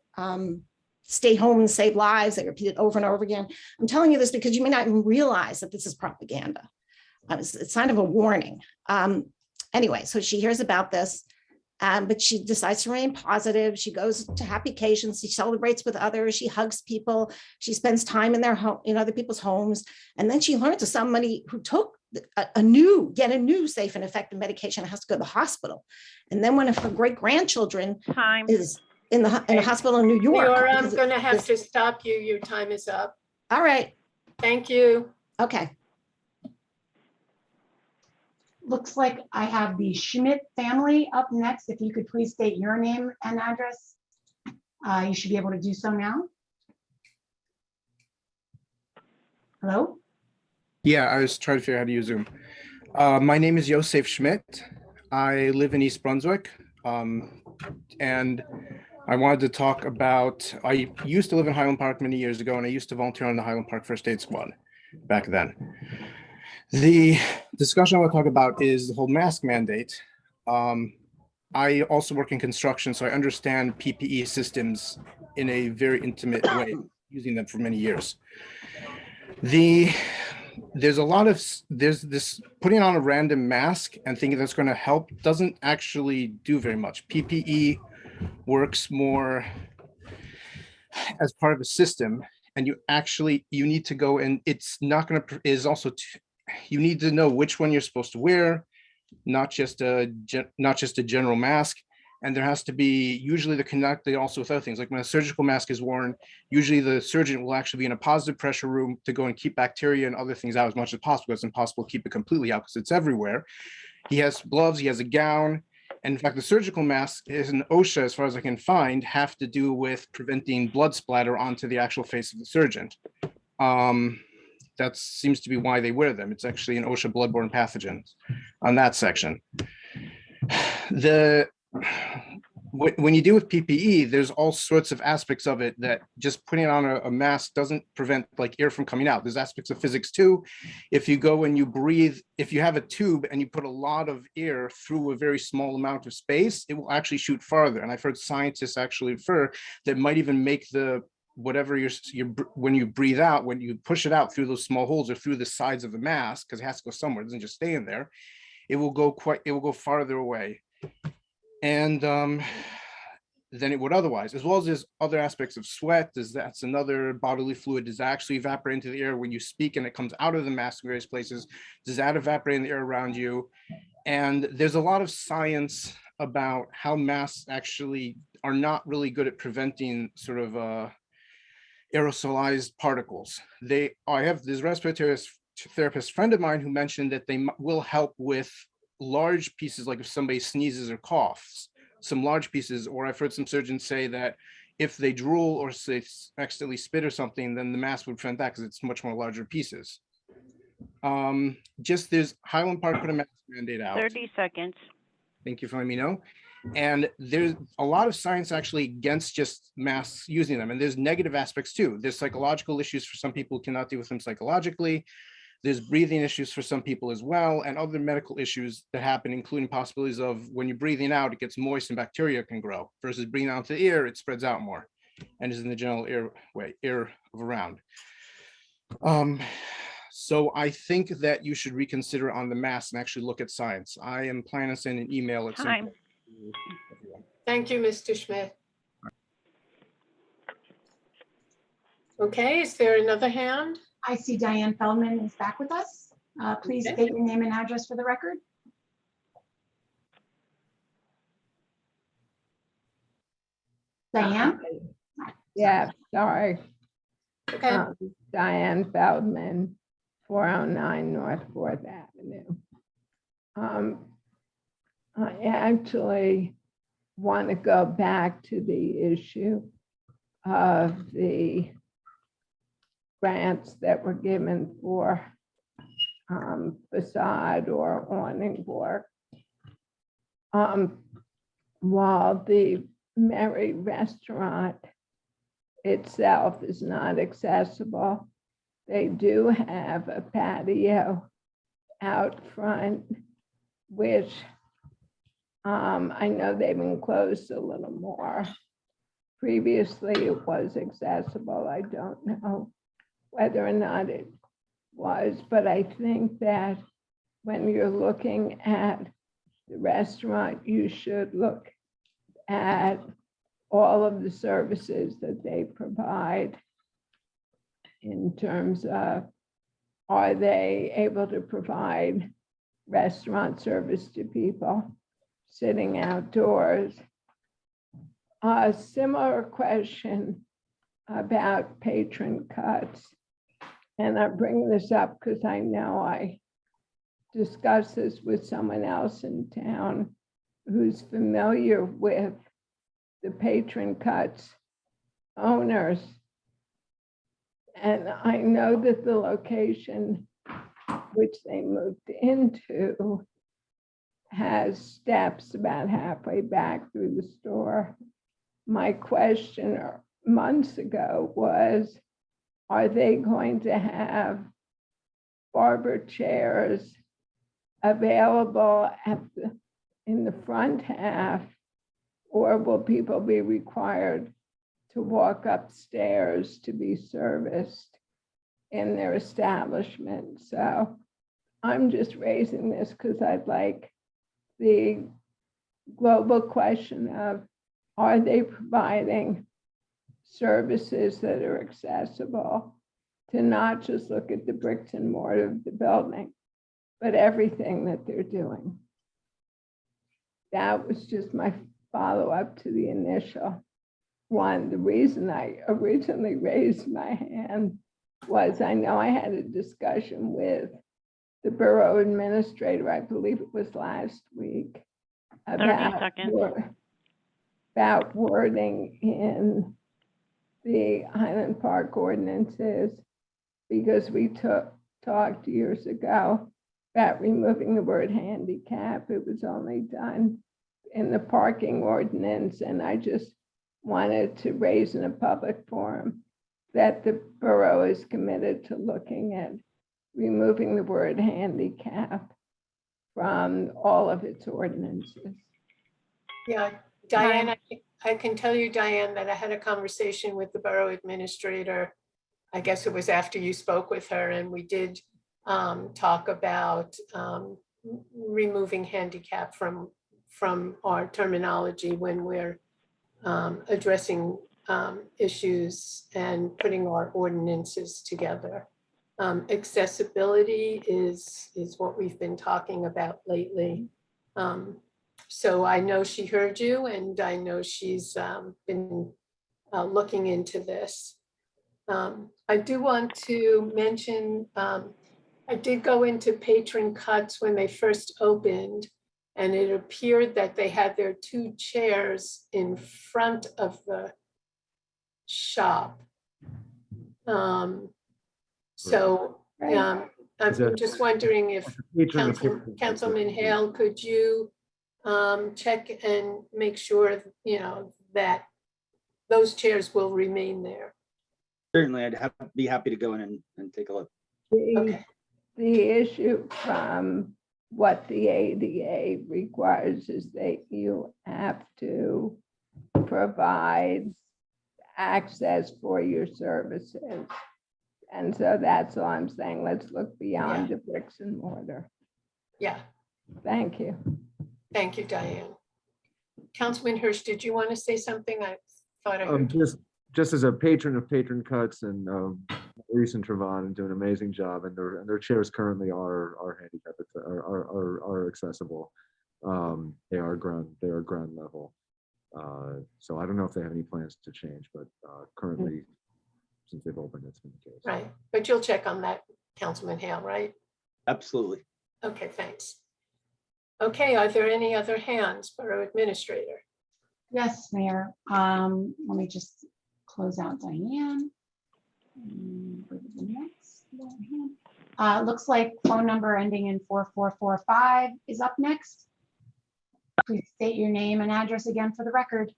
stay home and save lives. They repeat it over and over again. I'm telling you this because you may not even realize that this is propaganda. It's kind of a warning. Anyway, so she hears about this, but she decides to remain positive. She goes to happy occasions. She celebrates with others. She hugs people. She spends time in their home, in other people's homes. And then she learns of somebody who took a new safe and effective medication and has to go to the hospital. And then one of her great grandchildren is in a hospital in New York. Leora, I'm going to have to stop you. Your time is up. All right. Thank you. Okay. Looks like I have the Schmidt family up next. If you could please state your name and address. You should be able to do so now. Hello? Yeah, I was trying to figure out how to use Zoom. My name is Yosef Schmidt. I live in East Brunswick. And I wanted to talk about, I used to live in Highland Park many years ago, and I used to volunteer on the Highland Park First Aid Squad back then. The discussion I want to talk about is the whole mask mandate. I also work in construction, so I understand PPE systems in a very intimate way, using them for many years. There's this putting on a random mask and thinking that's going to help doesn't actually do very much. PPE works more as part of a system, and you need to go, and it's not going to, is also, you need to know which one you're supposed to wear, not just a general mask. And there has to be, usually they're connected also with other things. Like when a surgical mask is worn, usually the surgeon will actually be in a positive pressure room to go and keep bacteria and other things out as much as possible. It's impossible to keep it completely out because it's everywhere. He has gloves, he has a gown. And in fact, the surgical mask is an OSHA, as far as I can find, have to do with preventing blood splatter onto the actual face of the surgeon. That seems to be why they wear them. It's actually an OSHA bloodborne pathogen on that section. When you deal with PPE, there's all sorts of aspects of it that just putting on a mask doesn't prevent like air from coming out. There's aspects of physics too. If you go and you breathe, if you have a tube and you put a lot of air through a very small amount of space, it will actually shoot farther. And I've heard scientists actually infer that might even make the whatever when you breathe out, when you push it out through those small holes or through the sides of the mask, because it has to go somewhere, it doesn't just stay in there, it will go farther away. And than it would otherwise, as well as there's other aspects of sweat. That's another bodily fluid. Does that actually evaporate into the air when you speak and it comes out of the mask in various places? Does that evaporate in the air around you? And there's a lot of science about how masks actually are not really good at preventing sort of aerosolized particles. I have this respiratory therapist friend of mine who mentioned that they will help with large pieces, like if somebody sneezes or coughs, some large pieces, or I've heard some surgeons say that if they drool or say accidentally spit or something, then the mask would prevent that because it's much more larger pieces. There's Highland Park put a mask mandate out. 30 seconds. Thank you for letting me know. And there's a lot of science actually against just masks using them. And there's negative aspects too. There's psychological issues for some people who cannot deal with them psychologically. There's breathing issues for some people as well, and other medical issues that happen, including possibilities of when you're breathing out, it gets moist and bacteria can grow, versus breathing out into the air, it spreads out more and is in the general air of around. So I think that you should reconsider on the mask and actually look at science. I am planning on sending an email at some point. Thank you, Mr. Schmidt. Okay, is there another hand? I see Diane Feldman is back with us. Please state your name and address for the record. Diane? Yeah, sorry. Okay. Diane Feldman, 409 North 4th Avenue. I actually want to go back to the issue of the grants that were given for facade or awning work. While the Merry Restaurant itself is not accessible, they do have a patio out front, which I know they've enclosed a little more. Previously, it was accessible. I don't know whether or not it was, but I think that when you're looking at the restaurant, you should look at all of the services that they provide in terms of, are they able to provide restaurant service to people sitting outdoors? A similar question about patron cuts. And I bring this up because I know I discussed this with someone else in town who's familiar with the patron cuts owners. And I know that the location which they moved into has steps about halfway back through the store. My question months ago was, are they going to have barber chairs available in the front half, or will people be required to walk upstairs to be serviced in their establishment? So I'm just raising this because I'd like the global question of, are they providing services that are accessible, to not just look at the bricks and mortar of the building, but everything that they're doing? That was just my follow-up to the initial one. The reason I originally raised my hand was I know I had a discussion with the Borough Administrator, I believe it was last week, 30 seconds. about wording in the Highland Park ordinances, because we talked years ago about removing the word handicap. It was only done in the parking ordinance, and I just wanted to raise in a public forum that the borough is committed to looking at removing the word handicap from all of its ordinances. Yeah, Diane, I can tell you, Diane, that I had a conversation with the Borough Administrator. I guess it was after you spoke with her, and we did talk about removing handicap from our terminology when we're addressing issues and putting our ordinances together. Accessibility is what we've been talking about lately. So I know she heard you, and I know she's been looking into this. I do want to mention, I did go into Patron Cuts when they first opened, and it appeared that they had their 2 chairs in front of the shop. So I'm just wondering if Councilman Hale, could you check and make sure, that those chairs will remain there? Certainly, I'd be happy to go in and take a look. The issue from what the ADA requires is that you have to provide access for your services. And so that's all I'm saying. Let's look beyond the bricks and mortar. Yeah. Thank you. Thank you, Diane. Councilman Hirsch, did you want to say something? I thought I heard. Just as a patron of Patron Cuts, and Reese and Trevon do an amazing job, and their chairs currently are handicapped, are accessible. They are ground level. So I don't know if they have any plans to change, but currently, since they've opened, it's been the case. Right, but you'll check on that, Councilman Hale, right? Absolutely. Okay, thanks. Okay, are there any other hands, Borough Administrator? Yes, Mayor. Let me just close out Diane. Go to the next one. Looks like phone number ending in 4445 is up next. Please state your name and address again for the record.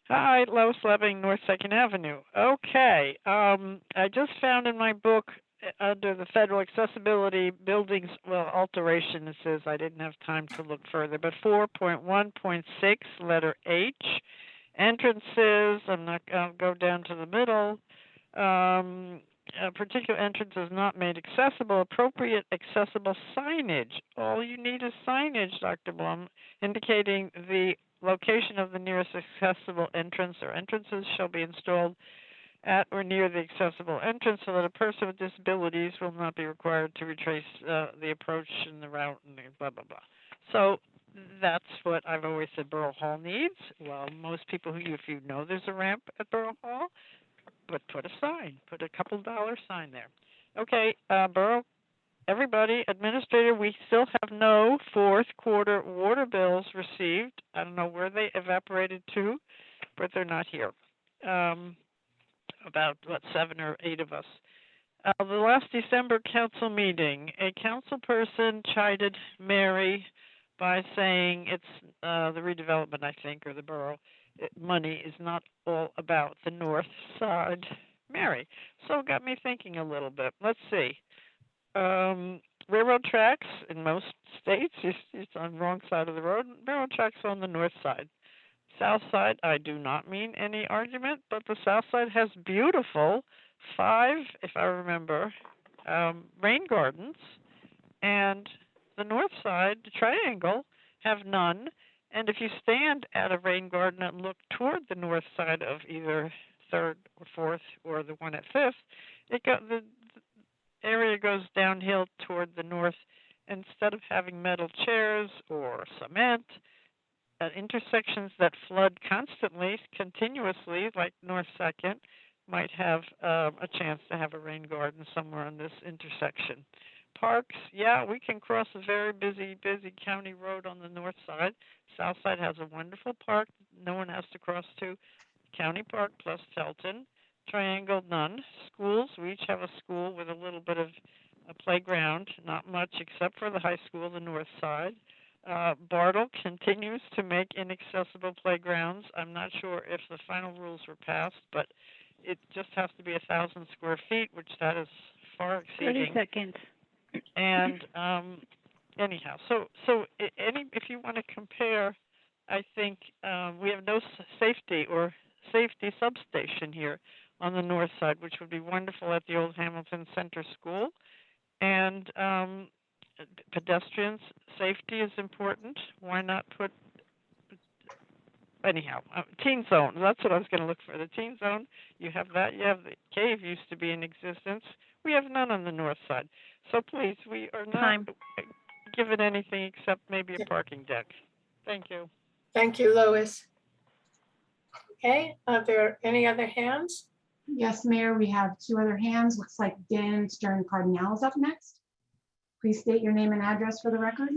Hi, Lois Leving, North Second Avenue. Okay, I just found in my book under the federal accessibility buildings, well, alteration, it says I didn't have time to look further, but 4.1.6, letter H, entrances, I'll go down to the middle. A particular entrance is not made accessible. Appropriate accessible signage. All you need is signage, Dr. Blum, indicating the location of the nearest accessible entrance or entrances shall be installed at or near the accessible entrance so that a person with disabilities will not be required to retrace the approach and the route and blah, blah, blah. So that's what I've always said Borough Hall needs. Well, most people, if you know there's a ramp at Borough Hall, but put a sign, put a couple dollar sign there. Okay, Borough, everybody, Administrator, we still have no fourth quarter water bills received. I don't know where they evaporated to, but they're not here. About, 7 or 8 of us. The last December council meeting, a council person chided Mary by saying it's the redevelopment, I think, or the borough money is not all about the north side. Mary, so it got me thinking a little bit. Let's see. Railroad tracks in most states, it's on the wrong side of the road. Railroad tracks on the north side. South side, I do not mean any argument, but the south side has beautiful 5, if I remember, rain gardens, and the north side, the triangle, have none. And if you stand at a rain garden and look toward the north side of either 3rd or 4th or the one at 5th, the area goes downhill toward the north. Instead of having metal chairs or cement, at intersections that flood constantly, continuously, like North 2nd, might have a chance to have a rain garden somewhere on this intersection. Parks, yeah, we can cross a very busy county road on the north side. South side has a wonderful park no one has to cross to. County Park plus Felton. Triangle, none. Schools, we each have a school with a little bit of a playground, not much except for the high school, the north side. Bartle continues to make inaccessible playgrounds. I'm not sure if the final rules were passed, but it just has to be 1,000 square feet, which that is far exceeding. 30 seconds. And anyhow, so if you want to compare, I think we have no safety substation here on the north side, which would be wonderful at the old Hamilton Center School. And pedestrians, safety is important. Why not put, anyhow, teen zone. That's what I was going to look for. The teen zone, you have that. You have the cave used to be in existence. We have none on the north side. So please, we are not given anything except maybe a parking deck. Thank you. Thank you, Lois. Okay, are there any other hands? Yes, Mayor, we have 2 other hands. Looks like Dan Stern Cardinal is up next. Please state your name and address for the record.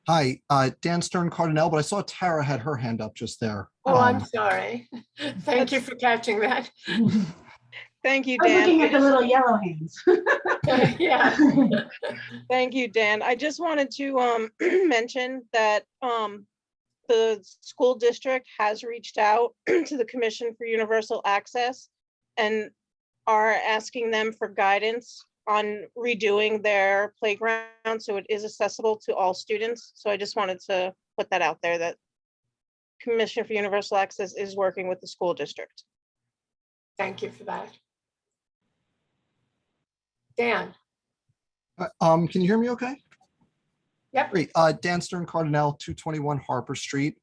Hi, Dan Stern Cardinal, but I saw Tara had her hand up just there. Oh, I'm sorry. Thank you for catching that. Thank you, I was Dan. looking at the little yellow hands. Yeah. Thank you, Dan. I just wanted to mention that the school district has reached out to the Commission for Universal Access and are asking them for guidance on redoing their playground so it is accessible to all students. So I just wanted to put that out there, that Commission for Universal Access is working with the school district. Thank you for that. Dan. Can you hear me okay? Yep. Great. Dan Stern Cardinal, 221 Harper Street.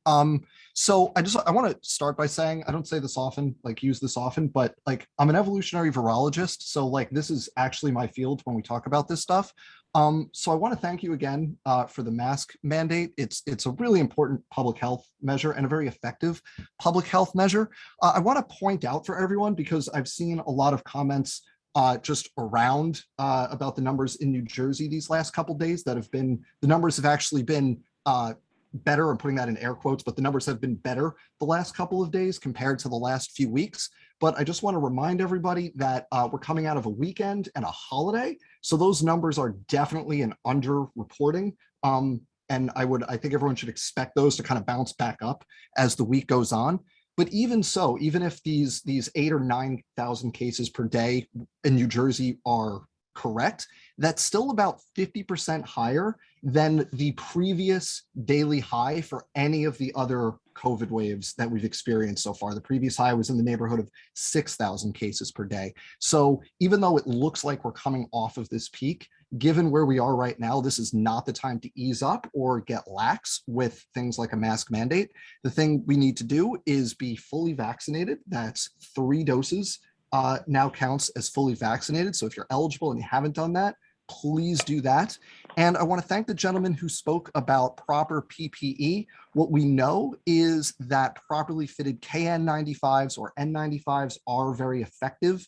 So I want to start by saying, I don't say this often, use this often, but I'm an evolutionary virologist. So this is actually my field when we talk about this stuff. So I want to thank you again for the mask mandate. It's a really important public health measure and a very effective public health measure. I want to point out for everyone, because I've seen a lot of comments just around about the numbers in New Jersey these last couple days that have been, the numbers have actually been better. I'm putting that in air quotes, but the numbers have been better the last couple of days compared to the last few weeks. But I just want to remind everybody that we're coming out of a weekend and a holiday. So those numbers are definitely an underreporting. And I think everyone should expect those to kind of bounce back up as the week goes on. But even so, even if these 8,000 or 9,000 cases per day in New Jersey are correct, that's still about 50% higher than the previous daily high for any of the other COVID waves that we've experienced so far. The previous high was in the neighborhood of 6,000 cases per day. So even though it looks like we're coming off of this peak, given where we are right now, this is not the time to ease up or get lax with things like a mask mandate. The thing we need to do is be fully vaccinated. That's 3 doses now counts as fully vaccinated. So if you're eligible and you haven't done that, please do that. And I want to thank the gentleman who spoke about proper PPE. What we know is that properly fitted KN95s or N95s are very effective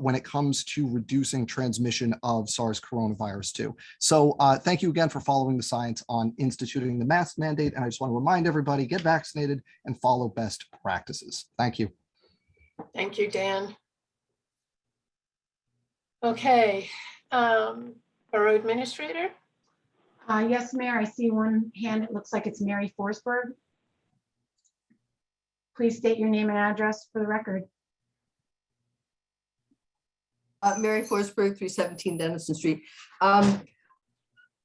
when it comes to reducing transmission of SARS coronavirus 2. So thank you again for following the science on instituting the mask mandate. And I just want to remind everybody, get vaccinated and follow best practices. Thank you. Thank you, Dan. Okay, Borough Administrator? Yes, Mayor, I see one hand. It looks like it's Mary Forsberg. Please state your name and address for the record. Mary Forsberg, 317 Dennison Street. One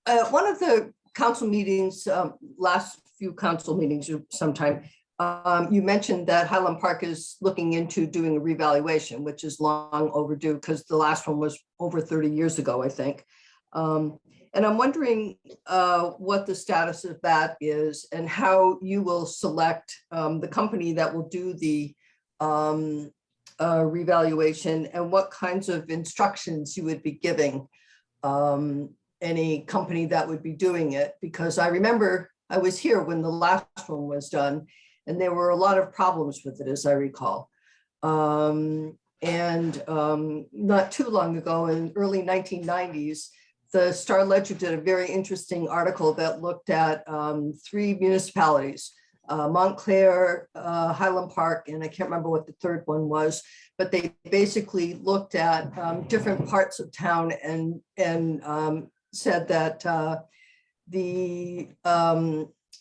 of the council meetings, last few council meetings sometime, you mentioned that Highland Park is looking into doing a revaluation, which is long overdue because the last one was over 30 years ago, I think. And I'm wondering what the status of that is and how you will select the company that will do the revaluation and what kinds of instructions you would be giving any company that would be doing it. Because I remember I was here when the last one was done and there were a lot of problems with it, as I recall. Not too long ago, in early 1990s, the Star Ledger did a very interesting article that looked at 3 municipalities, Montclair, Highland Park, and I can't remember what the third one was, but they basically looked at different parts of town and said that the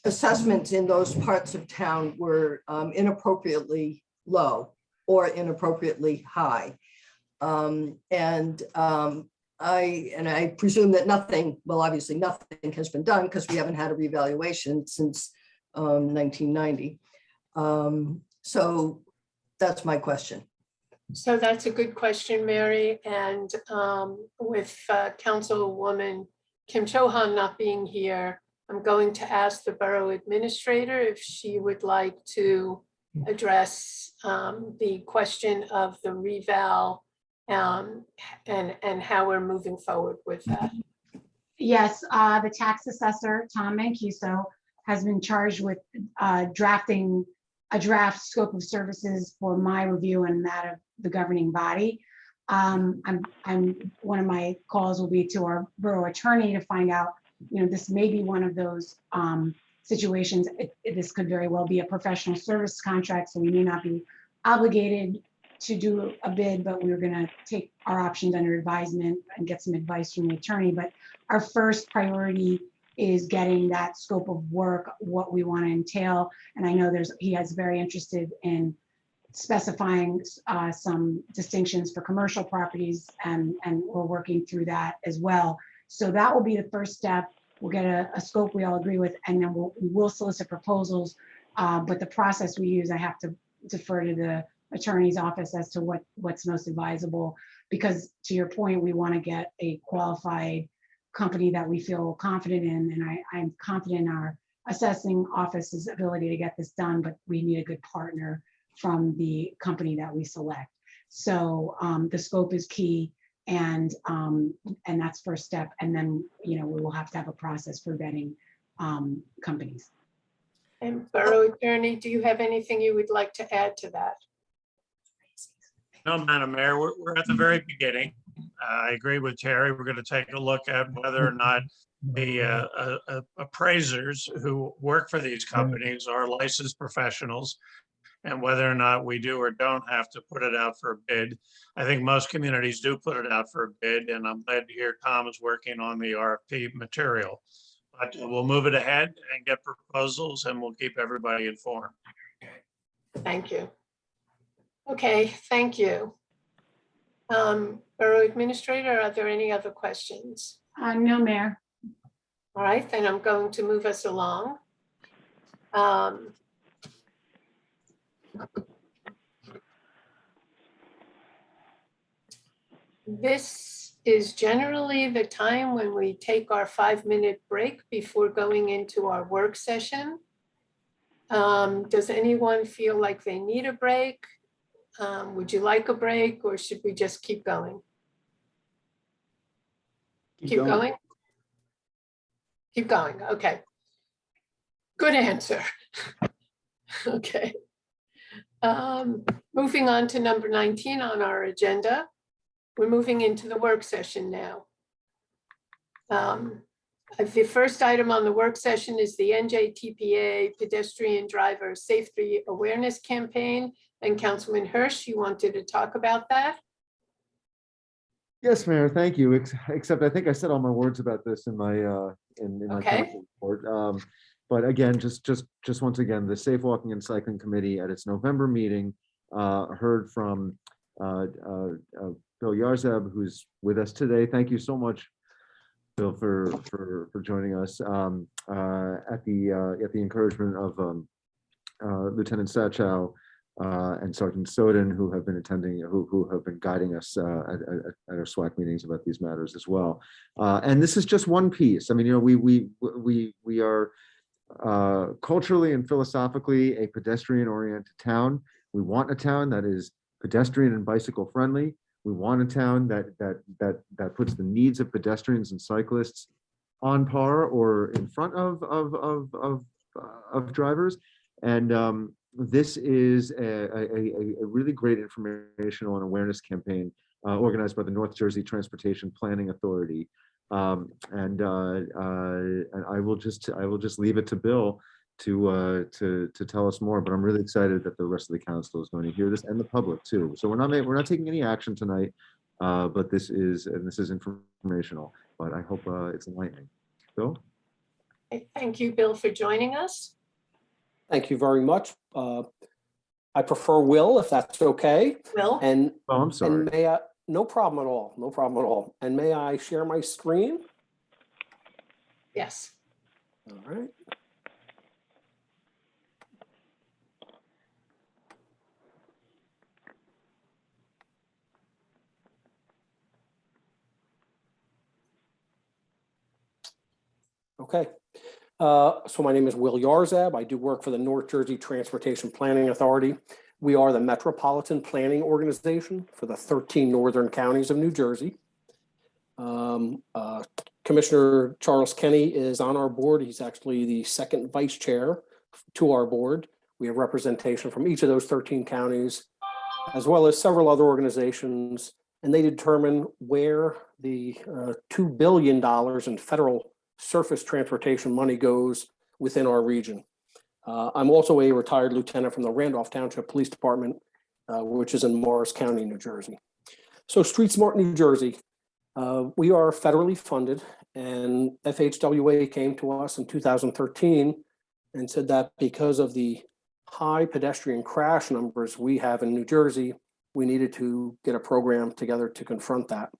assessments in those parts of town were inappropriately low or inappropriately high. I presume that nothing, well, obviously nothing has been done because we haven't had a revaluation since 1990. So that's my question. So that's a good question, Mary. And with Councilwoman Kim Chohan not being here, I'm going to ask the Borough Administrator if she would like to address the question of the reval and how we're moving forward with that. Yes, the tax assessor, Tom Mancuso, has been charged with drafting a draft scope of services for my review and that of the governing body. One of my calls will be to our borough attorney to find out, this may be one of those situations. This could very well be a professional service contract, so we may not be obligated to do a bid, but we're going to take our options under advisement and get some advice from the attorney. But our first priority is getting that scope of work, what we want to entail. And I know he is very interested in specifying some distinctions for commercial properties, and we're working through that as well. So that will be the first step. We'll get a scope we all agree with, and then we will solicit proposals. But the process we use, I have to defer to the attorney's office as to what's most advisable, because to your point, we want to get a qualified company that we feel confident in. And I'm confident in our assessing office's ability to get this done, but we need a good partner from the company that we select. So the scope is key, and that's first step. And then, we will have to have a process for vetting companies. And Borough Attorney, do you have anything you would like to add to that? No, Madam Mayor, we're at the very beginning. I agree with Terry. We're going to take a look at whether or not the appraisers who work for these companies are licensed professionals, and whether or not we do or don't have to put it out for a bid. I think most communities do put it out for a bid, and I'm glad to hear Tom is working on the RFP material. But we'll move it ahead and get proposals, and we'll keep everybody informed. Thank you. Okay, thank you. Borough Administrator, are there any other questions? No, Mayor. All right, then I'm going to move us along. This is generally the time when we take our 5-minute break before going into our work session. Does anyone feel like they need a break? Would you like a break, or should we just keep going? Keep going? Keep going, okay. Good answer. Okay. Moving on to number 19 on our agenda. We're moving into the work session now. The first item on the work session is the NJTPA Pedestrian Driver Safety Awareness Campaign. And Councilman Hirsch, you wanted to talk about that? Yes, Mayor, thank you. Except I think I said all my words about this in my my Okay. council report. But again, just once again, the Safe Walking and Cycling Committee at its November meeting heard from Bill Yarzeb, who's with us today. Thank you so much, Bill, for joining us at the encouragement of Lieutenant Sachow and Sergeant Soden, who have been attending, who have been guiding us at our SWAC meetings about these matters as well. And this is just one piece. I mean, you know, we are culturally and philosophically a pedestrian-oriented town. We want a town that is pedestrian and bicycle friendly. We want a town that puts the needs of pedestrians and cyclists on par or in front of drivers. And this is a really great informational and awareness campaign organized by the North Jersey Transportation Planning Authority. And I will just leave it to Bill to tell us more. But I'm really excited that the rest of the council is going to hear this, and the public too. So we're not taking any action tonight, but this is informational. But I hope it's enlightening. Bill? Thank you, Bill, for joining us. Thank you very much. I prefer Will, if that's okay. Will? And oh, I'm sorry. And may I? No problem at all. No problem at all. And may I share my screen? Yes. All right. Okay. So my name is Will Yarzab. I do work for the North Jersey Transportation Planning Authority. We are the Metropolitan Planning Organization for the 13 northern counties of New Jersey. Commissioner Charles Kenny is on our board. He's actually the second vice chair to our board. We have representation from each of those 13 counties, as well as several other organizations, and they determine where the $2 billion in federal surface transportation money goes within our region. I'm also a retired lieutenant from the Randolph Township Police Department, which is in Morris County, New Jersey. So Street Smart New Jersey, we are federally funded, and FHWA came to us in 2013 and said that because of the high pedestrian crash numbers we have in New Jersey, we needed to get a program together to confront that.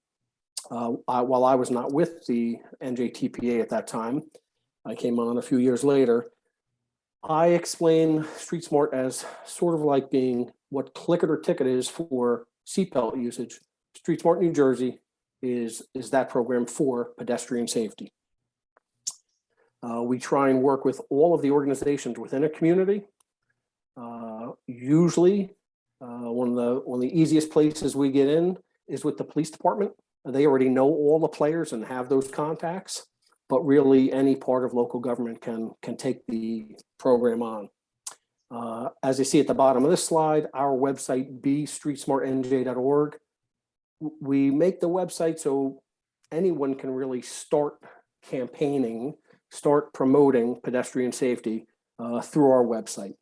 While I was not with the NJTPA at that time, I came on a few years later. I explain Street Smart as sort of like being what Click It or Ticket is for seatbelt usage. Street Smart New Jersey is that program for pedestrian safety. We try and work with all of the organizations within a community. Usually, one of the easiest places we get in is with the police department. They already know all the players and have those contacts, but really any part of local government can take the program on. As you see at the bottom of this slide, our website, bstreetsmartnj.org, we make the website so anyone can really start campaigning, start promoting pedestrian safety through our website.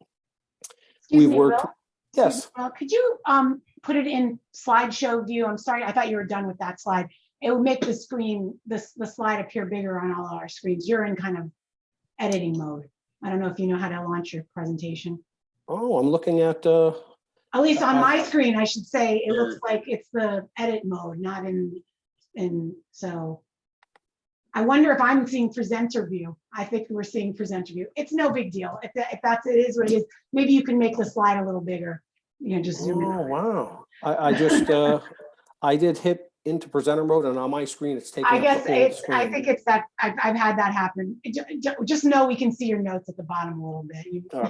Excuse We've me, worked. Will? Yes. Well, could you put it in slideshow view? I'm sorry, I thought you were done with that slide. It would make the screen, the slide appear bigger on all our screens. You're in kind of editing mode. I don't know if you know how to launch your presentation. Oh, I'm looking at. At least on my screen, I should say, it looks like it's the edit mode, not in, so. I wonder if I'm seeing presenter view. I think we're seeing presenter view. It's no big deal. If that's, it is what it is. Maybe you can make the slide a little bigger. You know, just zoom in. Oh, wow. I just, I did hit into presenter mode and on my screen, it's taking I up guess the whole it's, I screen. think it's that, I've had that happen. Just know we can see your notes at the bottom a little bit.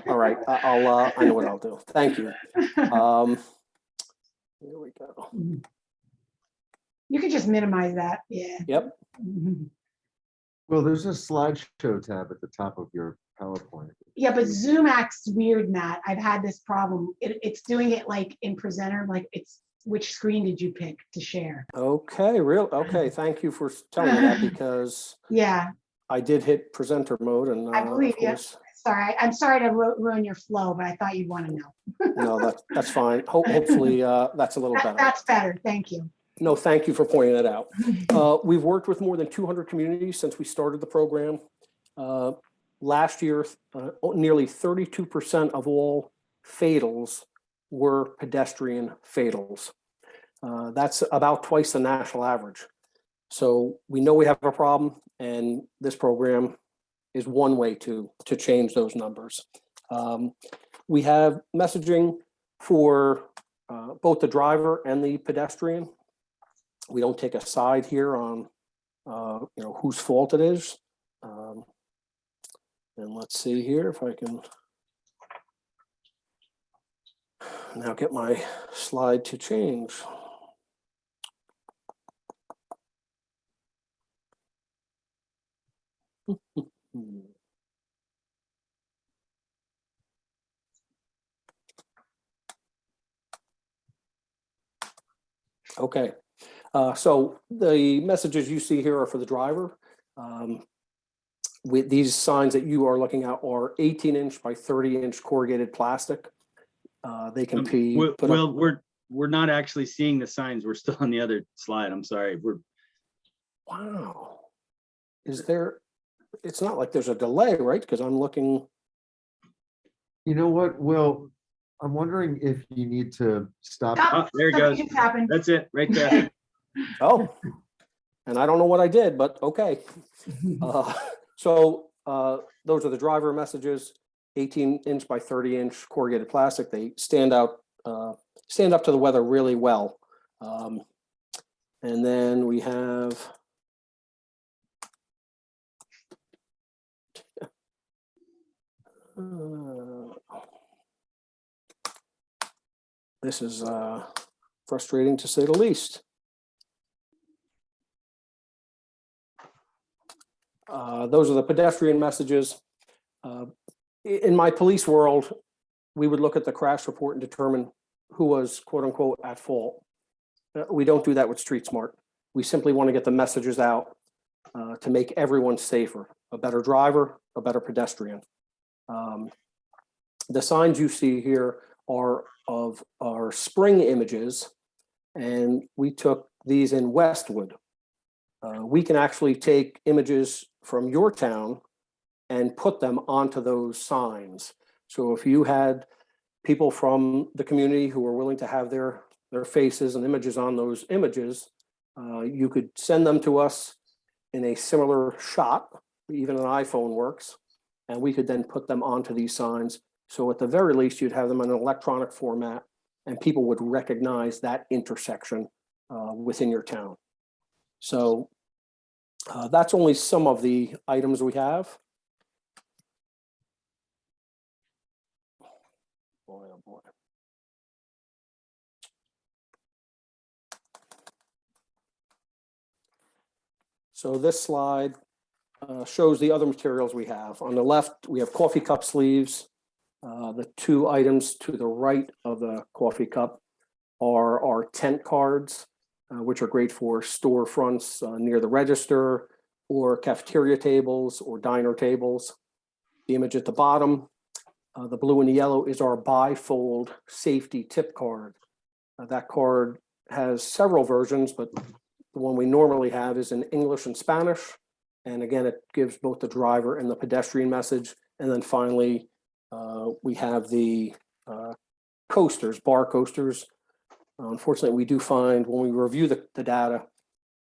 All right, I know what I'll do. Thank you. Here we go. You can just minimize that, yeah. Yep. Well, there's a slideshow tab at the top of your PowerPoint. Yeah, but Zoom acts weird, Matt. I've had this problem. It's doing it like in presenter, like it's, which screen did you pick to share? Okay, okay. Thank you for telling me that because yeah, I did hit presenter mode and I believe of you. course, Sorry, I'm sorry to ruin your flow, but I thought you'd want to know. no, that's fine. Hopefully that's a little better. That's better. Thank you. No, thank you for pointing that out. We've worked with more than 200 communities since we started the program. Last year, nearly 32% of all fatals were pedestrian fatals. That's about twice the national average. So we know we have a problem, and this program is one way to change those numbers. We have messaging for both the driver and the pedestrian. We don't take a side here on whose fault it is. And let's see here if I can now get my slide to change. Okay. So the messages you see here are for the driver. With these signs that you are looking at are 18-inch by 30-inch corrugated plastic. They can be put well, up. we're not actually seeing the signs. We're still on the other slide. I'm sorry. Wow. Is there? It's not like there's a delay, right? Because I'm looking. You know what, Will? I'm wondering if you need to stop. Oh, there it goes. That's it, right there. Oh, and I don't know what I did, but okay. So those are the driver messages, 18-inch by 30-inch corrugated plastic. They stand up to the weather really well. And then we have this is frustrating to say the least. Those are the pedestrian messages. In my police world, we would look at the crash report and determine who was quote unquote at fault. We don't do that with Street Smart. We simply want to get the messages out to make everyone safer, a better driver, a better pedestrian. The signs you see here are of our spring images, and we took these in Westwood. We can actually take images from your town and put them onto those signs. So if you had people from the community who were willing to have their faces and images on those images, you could send them to us in a similar shot, even an iPhone works, and we could then put them onto these signs. So at the very least, you'd have them in an electronic format and people would recognize that intersection within your town. So that's only some of the items we have. Boy, oh boy. So this slide shows the other materials we have. On the left, we have coffee cup sleeves. The two items to the right of the coffee cup are our tent cards. which are great for storefronts near the register or cafeteria tables or diner tables. The image at the bottom, the blue and the yellow, is our bifold safety tip card. That card has several versions, but the one we normally have is in English and Spanish. And again, it gives both the driver and the pedestrian message. And then finally, we have the coasters, bar coasters. Unfortunately, we do find when we review the data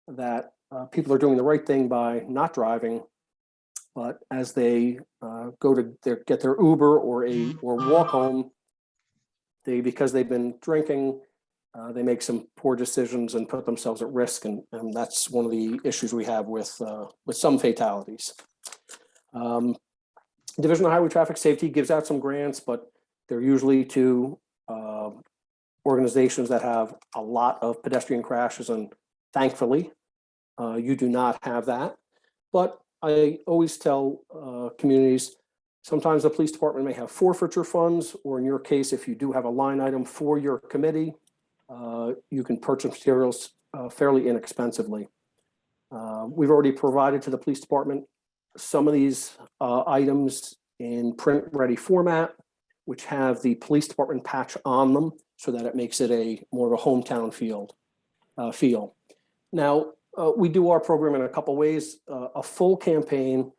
that people are doing the right thing by not driving, but as they go to get their Uber or walk home, because they've been drinking, they make some poor decisions and put themselves at risk, and that's one of the issues we have with some fatalities. Division of Highway Traffic Safety gives out some grants, but they're usually to organizations that have a lot of pedestrian crashes, and thankfully, you do not have that. But I always tell communities, sometimes the police department may have forfeiture funds, or in your case, if you do have a line item for your committee, you can purchase materials fairly inexpensively. We've already provided to the police department some of these items in print-ready format, which have the police department patch on them so that it makes it more of a hometown feel. Now, we do our program in a couple ways. A full campaign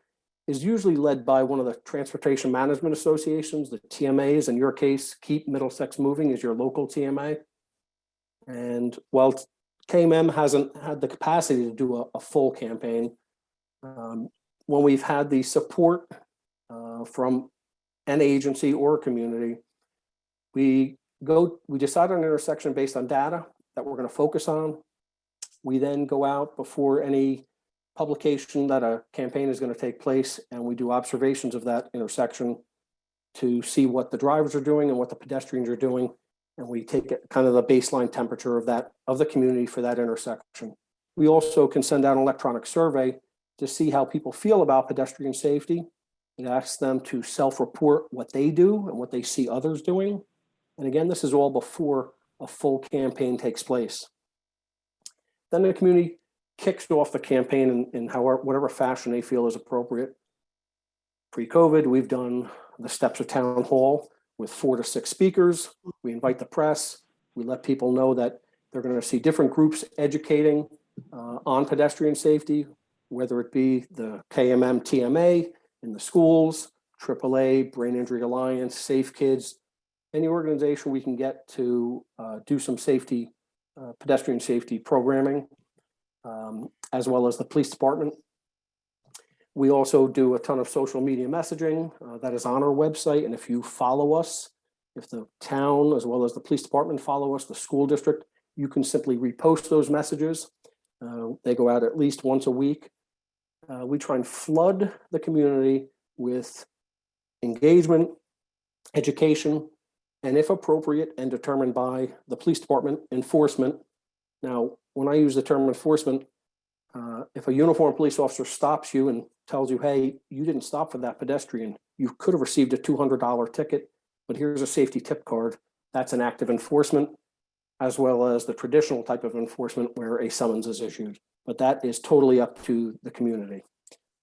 is usually led by one of the transportation management associations, the TMAs. In your case, Keep Middlesex Moving is your local TMA. And while KMM hasn't had the capacity to do a full campaign, when we've had the support from an agency or a community, we decide on an intersection based on data that we're going to focus on. We then go out before any publication that a campaign is going to take place, and we do observations of that intersection to see what the drivers are doing and what the pedestrians are doing. And we take kind of the baseline temperature of the community for that intersection. We also can send out an electronic survey to see how people feel about pedestrian safety. It asks them to self-report what they do and what they see others doing. And again, this is all before a full campaign takes place. Then the community kicks off the campaign in whatever fashion they feel is appropriate. Pre-COVID, we've done the steps of town hall with 4 to 6 speakers. We invite the press. We let people know that they're going to see different groups educating on pedestrian safety, whether it be the KMM TMA in the schools, AAA, Brain Injury Alliance, Safe Kids, any organization we can get to do some safety, pedestrian safety programming, as well as the police department. We also do a ton of social media messaging that is on our website. And if you follow us, if the town as well as the police department follow us, the school district, you can simply repost those messages. They go out at least once a week. We try and flood the community with engagement, education, and if appropriate and determined by the police department, enforcement. Now, when I use the term enforcement, if a uniformed police officer stops you and tells you, hey, you didn't stop for that pedestrian, you could have received a $200 ticket, but here's a safety tip card. That's an act of enforcement, as well as the traditional type of enforcement where a summons is issued. But that is totally up to the community.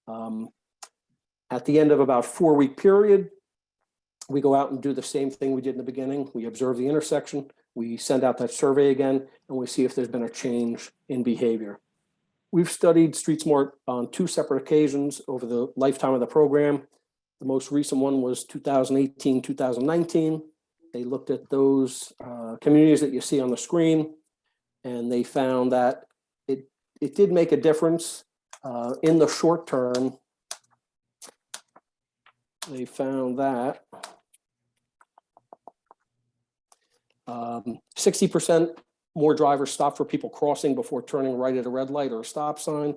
At the end of about 4-week period, we go out and do the same thing we did in the beginning. We observe the intersection, we send out that survey again, and we see if there's been a change in behavior. We've studied Street Smart on 2 separate occasions over the lifetime of the program. The most recent one was 2018, 2019. They looked at those communities that you see on the screen, and they found that it did make a difference in the short term. They found that 60% more drivers stop for people crossing before turning right at a red light or a stop sign.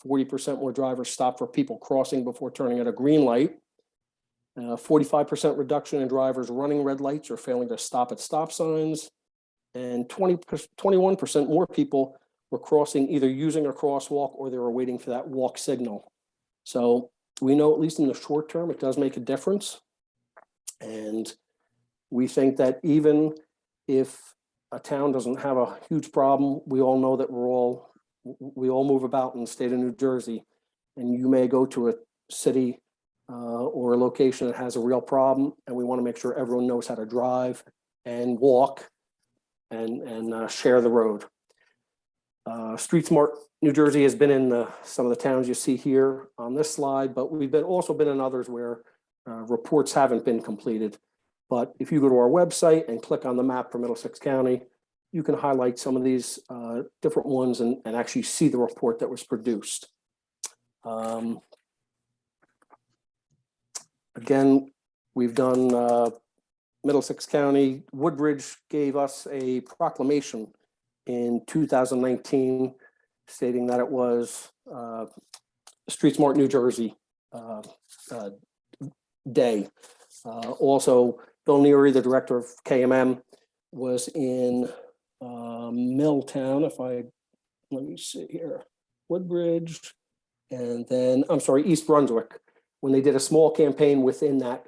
40% more drivers stop for people crossing before turning at a green light. 45% reduction in drivers running red lights or failing to stop at stop signs. And 21% more people were crossing either using a crosswalk or they were waiting for that walk signal. So we know, at least in the short term, it does make a difference. And we think that even if a town doesn't have a huge problem. We all know that we all move about in the state of New Jersey, and you may go to a city or a location that has a real problem, and we want to make sure everyone knows how to drive and walk and share the road. Street Smart New Jersey has been in some of the towns you see here on this slide, but we've also been in others where reports haven't been completed. But if you go to our website and click on the map for Middlesex County, you can highlight some of these different ones and actually see the report that was produced. Again, we've done Middlesex County. Woodbridge gave us a proclamation in 2019 stating that it was Street Smart New Jersey Day. Also, Bill Neary, the director of KMM, was in Milltown, let me see here, Woodbridge, and then, I'm sorry, East Brunswick, when they did a small campaign within that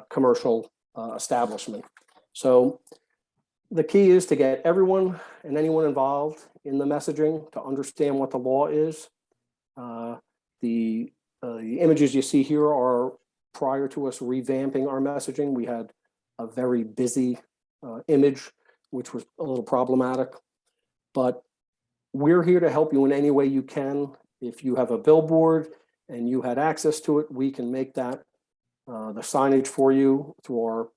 commercial establishment. So the key is to get everyone and anyone involved in the messaging to understand what the law is. The images you see here are prior to us revamping our messaging. We had a very busy image, which was a little problematic, but we're here to help you in any way you can. If you have a billboard and you had access to it, we can make that the signage for you through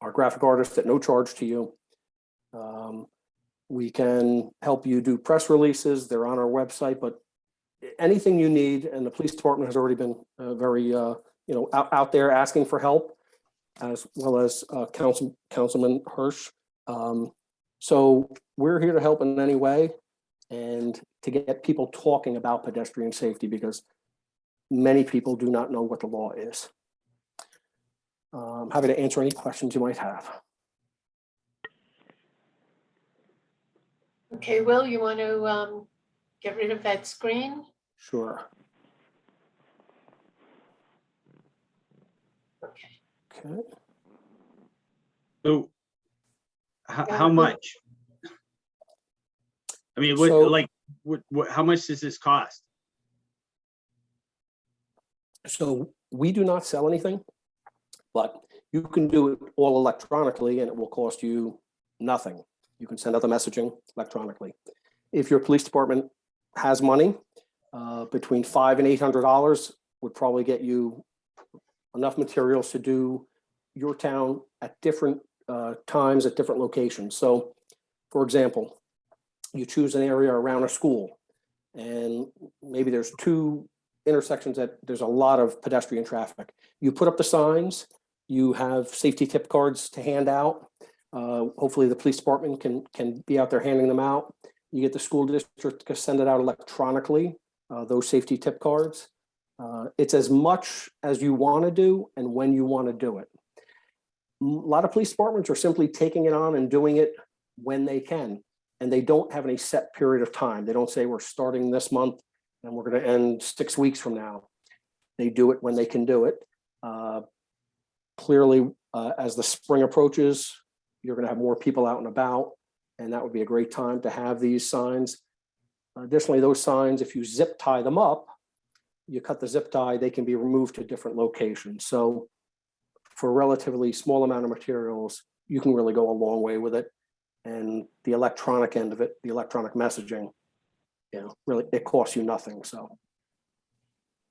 our graphic artist at no charge to you. We can help you do press releases. They're on our website, but anything you need, and the police department has already been very out there asking for help, as well as Councilman Hirsch. So we're here to help in any way and to get people talking about pedestrian safety, because many people do not know what the law is. I'm happy to answer any questions you might have. Okay, Will, you want to get rid of that screen? Sure. Okay. Okay. So how much? I mean, how much does this cost? So we do not sell anything, but you can do it all electronically and it will cost you nothing. You can send out the messaging electronically. If your police department has money, between $500 and $800 would probably get you enough materials to do your town at different times at different locations. So, for example, you choose an area around a school and maybe there's two intersections that there's a lot of pedestrian traffic. You put up the signs, you have safety tip cards to hand out. Hopefully the police department can be out there handing them out. You get the school district to send it out electronically, those safety tip cards. It's as much as you want to do and when you want to do it. A lot of police departments are simply taking it on and doing it when they can, and they don't have any set period of time. They don't say we're starting this month and we're going to end 6 weeks from now. They do it when they can do it. Clearly, as the spring approaches, you're going to have more people out and about, and that would be a great time to have these signs. Additionally, those signs, if you zip tie them up, you cut the zip tie, they can be removed to different locations. So for a relatively small amount of materials, you can really go a long way with it. And the electronic end of it, the electronic messaging, really, it costs you nothing, so.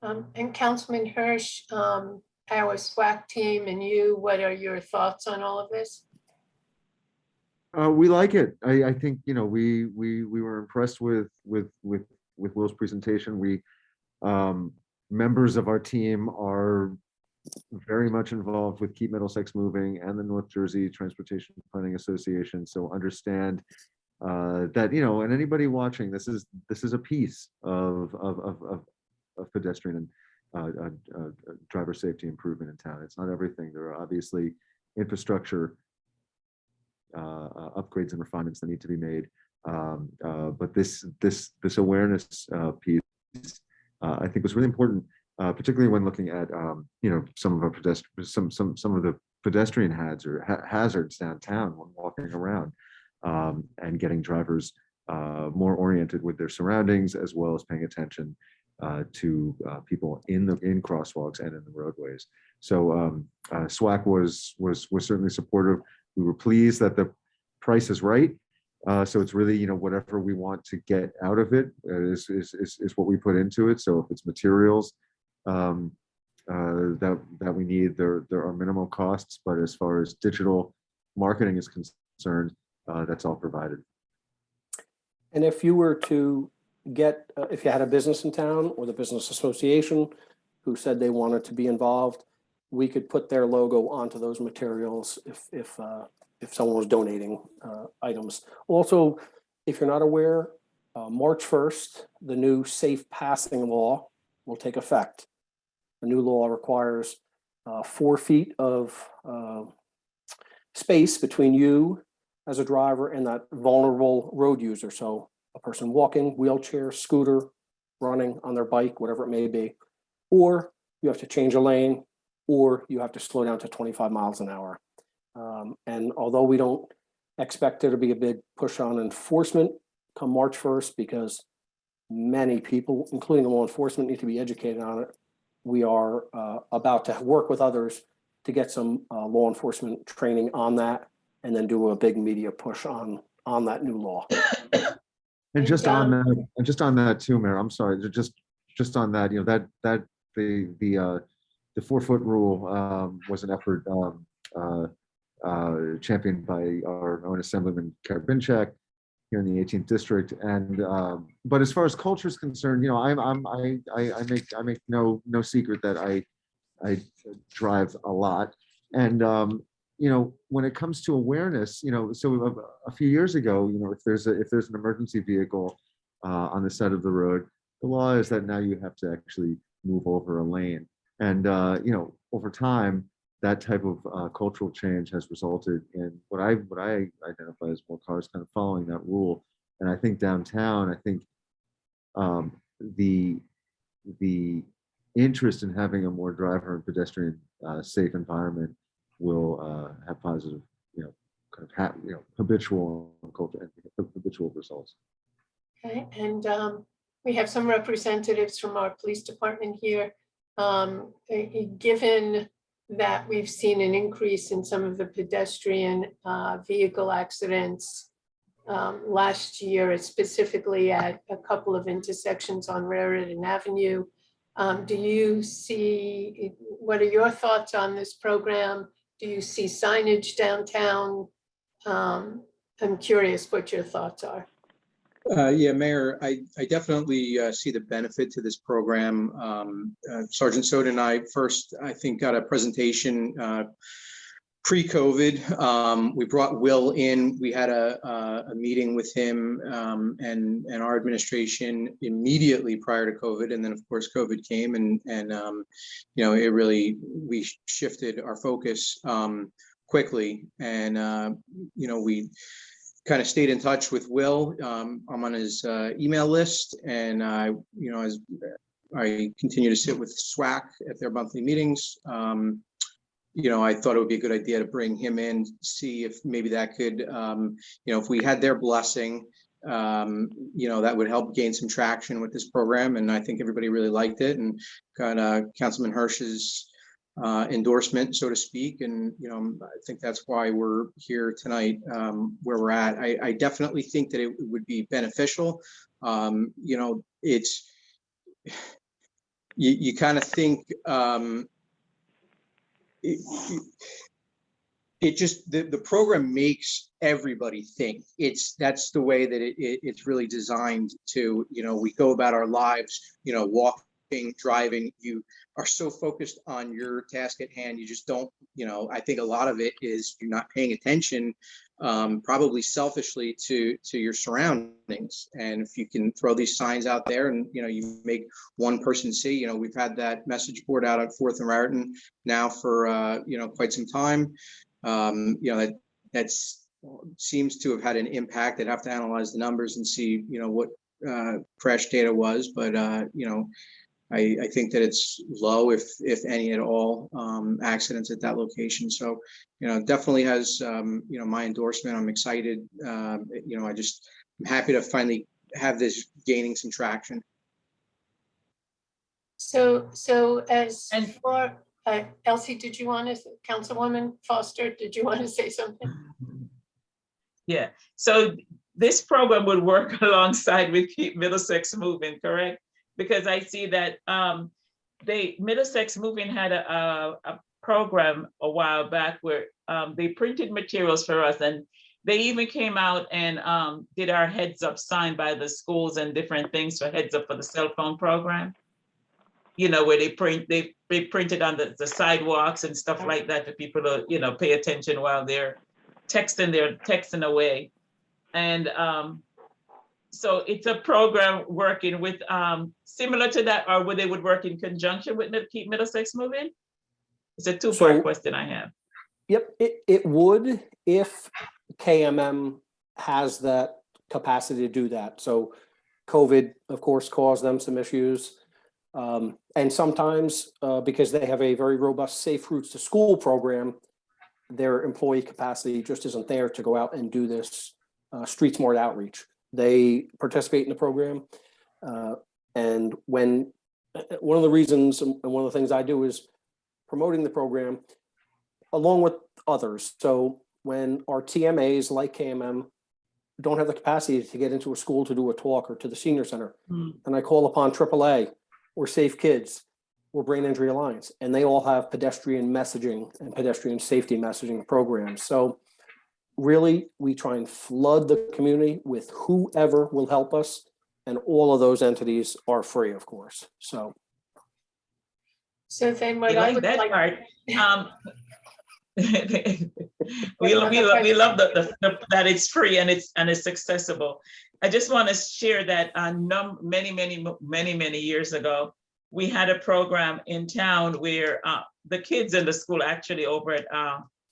And Councilman Hirsch, our SWAC team and you, what are your thoughts on all of this? We like it. I think, we were impressed with Will's presentation. Members of our team are very much involved with Keep Middlesex Moving and the North Jersey Transportation Planning Association. So understand that, and anybody watching, this is a piece of pedestrian and driver safety improvement in town. It's not everything. There are obviously infrastructure upgrades and refinements that need to be made. But this awareness piece, I think, was really important, particularly when looking at some of our some of the pedestrian hazards downtown when walking around, and getting drivers more oriented with their surroundings, as well as paying attention to people in crosswalks and in the roadways. So SWAC was certainly supportive. We were pleased that the price is right. So it's really, whatever we want to get out of it is what we put into it. So if it's materials that we need, there are minimal costs, but as far as digital marketing is concerned, that's all provided. And if you were to get, if you had a business in town or the business association who said they wanted to be involved, we could put their logo onto those materials if someone was donating items. Also, if you're not aware, March 1st, the new safe passing law will take effect. The new law requires 4 feet of space between you as a driver and that vulnerable road user. So a person walking, wheelchair, scooter, running on their bike, whatever it may be, or you have to change a lane, or you have to slow down to 25 miles an hour. And although we don't expect there to be a big push on enforcement come March 1st, because many people, including law enforcement, need to be educated on it, we are about to work with others to get some law enforcement training on that, and then do a big media push on that new law. And just on that too, Mayor, I'm sorry, just on that, that the 4-foot rule was an effort championed by our own Assemblyman Karbinchak here in the 18th district. And but as far as culture is concerned, I make no secret that I drive a lot. And when it comes to awareness, so a few years ago, if there's an emergency vehicle on the side of the road, the law is that now you have to actually move over a lane. And over time, that type of cultural change has resulted in what I identify as more cars kind of following that rule. And I think downtown, the interest in having a more driver and pedestrian safe environment will have positive, habitual culture and habitual results. Okay, and we have some representatives from our police department here. Given that we've seen an increase in some of the pedestrian vehicle accidents last year, specifically at a couple of intersections on Raritan Avenue. Do you see, what are your thoughts on this program? Do you see signage downtown? I'm curious what your thoughts are. Yeah, Mayor, I definitely see the benefit to this program. Sergeant Soda and I first, I think, got a presentation pre-COVID. We brought Will in. We had a meeting with him and our administration immediately prior to COVID, and then of course COVID came, and it really, we shifted our focus quickly, and we kind of stayed in touch with Will. I'm on his email list, and as I continue to sit with SWAC at their monthly meetings, I thought it would be a good idea to bring him in, see if maybe that could, if we had their blessing, that would help gain some traction with this program. And I think everybody really liked it, and got Councilman Hirsch's endorsement, so to speak. And, I think that's why we're here tonight, where we're at. I definitely think that it would be beneficial. It's, you kind of think, it just, the program makes everybody think. That's the way that it's really designed to, we go about our lives, walking, driving, you are so focused on your task at hand, you just don't, I think a lot of it is you're not paying attention, probably selfishly, to your surroundings. And if you can throw these signs out there and you make one person see, we've had that message board out at 4th and Raritan now for quite some time. That seems to have had an impact. I'd have to analyze the numbers and see what crash data was, but I think that it's low, if any at all, accidents at that location. So, definitely has, my endorsement. I'm excited. I'm happy to finally have this gaining some traction. So as for, Elsie, did you want to, Councilwoman Foster, did you want to say something? Yeah, so this program would work alongside with Keep Middlesex Moving, correct? Because I see that Middlesex Moving had a program a while back where they printed materials for us, and they even came out and did our heads up sign by the schools and different things for heads up for the cell phone program. Where they printed on the sidewalks and stuff like that for people to, pay attention while they're texting away. And so it's a program working with, similar to that, or where they would work in conjunction with Keep Middlesex Moving? It's a two-part question I have. Yep, it would if KMM has that capacity to do that. So COVID, of course, caused them some issues. And sometimes because they have a very robust Safe Routes to School program, their employee capacity just isn't there to go out and do this street smart outreach. They participate in the program. And when one of the reasons and one of the things I do is promoting the program along with others. So when our TMAs like KMM don't have the capacity to get into a school to do a talk or to the senior center, and I call upon AAA or Safe Kids or Brain Injury Alliance, and they all have pedestrian messaging and pedestrian safety messaging programs. So really, we try and flood the community with whoever will help us, and all of those entities are free, of course. So then what I would like. Part. We love that it's free and it's accessible. I just want to share that many years ago, we had a program in town where the kids in the school actually over at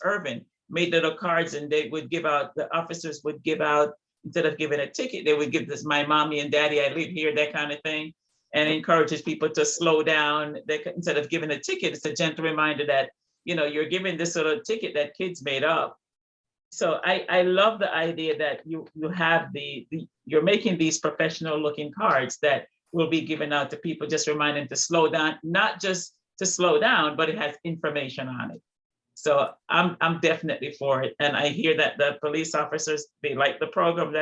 Irvin made little cards, and the officers would give out, instead of giving a ticket, they would give this, my mommy and daddy, I live here, that kind of thing, and encourages people to slow down. Instead of giving a ticket, it's a gentle reminder that, you're giving this little ticket that kids made up. So I love the idea that you have you're making these professional looking cards that will be given out to people, just reminding them to slow down, not just to slow down, but it has information on it. So I'm definitely for it. And I hear that the police officers, they like the program,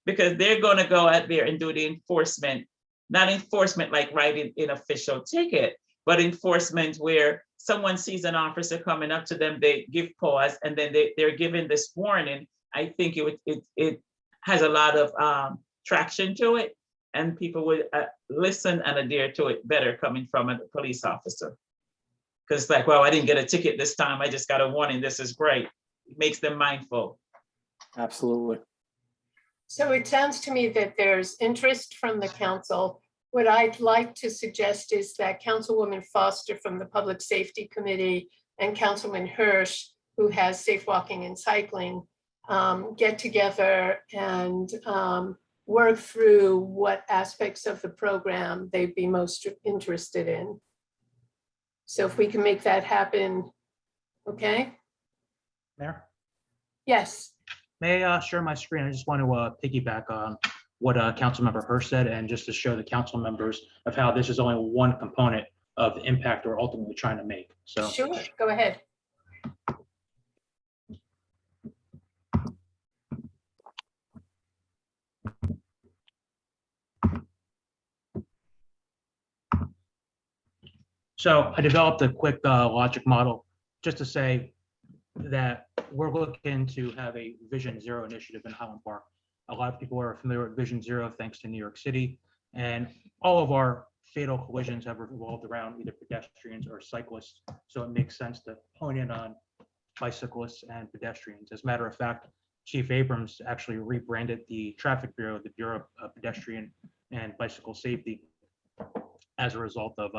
because they're going to go out there and do the enforcement, not enforcement like writing an official ticket, but enforcement where someone sees an officer coming up to them, they give pause, and then they're given this warning. I think it has a lot of traction to it, and people would listen and adhere to it better coming from a police officer. Because it's like, well, I didn't get a ticket this time, I just got a warning, this is great. It makes them mindful. Absolutely. So it sounds to me that there's interest from the council. What I'd like to suggest is that Councilwoman Foster from the Public Safety Committee and Councilman Hirsch, who has Safe Walking and Cycling, get together and work through what aspects of the program they'd be most interested in. So if we can make that happen, okay? Mayor? Yes. May I share my screen? I just want to piggyback on what Councilmember Hirsch said, and just to show the council members of how this is only one component of the impact we're ultimately trying to make. So sure, go ahead. So I developed a quick logic model just to say that we're looking to have a Vision Zero initiative in Highland Park. A lot of people are familiar with Vision Zero thanks to New York City, and all of our fatal collisions have revolved around either pedestrians or cyclists. So it makes sense to hone in on bicyclists and pedestrians. As a matter of fact, Chief Abrams actually rebranded the Traffic Bureau, the Bureau of Pedestrian and Bicycle Safety, as a result of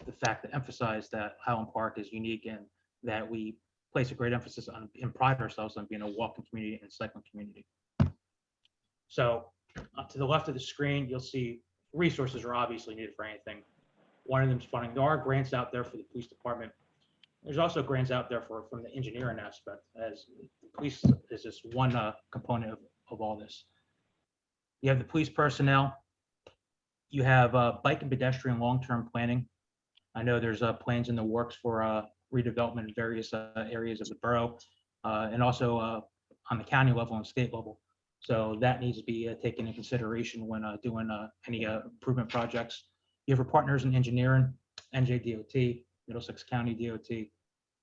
the fact to emphasize that Highland Park is unique and that we place a great emphasis on and pride ourselves on being a walking community and cycling community. So to the left of the screen, you'll see resources are obviously needed for anything. One of them is funding. There are grants out there for the police department. There's also grants out there from the engineering aspect, as the police is just one component of all this. You have the police personnel. You have bike and pedestrian long-term planning. I know there's plans in the works for redevelopment in various areas of the borough, and also on the county level and state level. So that needs to be taken into consideration when doing any improvement projects. You have your partners in engineering, NJDOT, Middlesex County DOT, the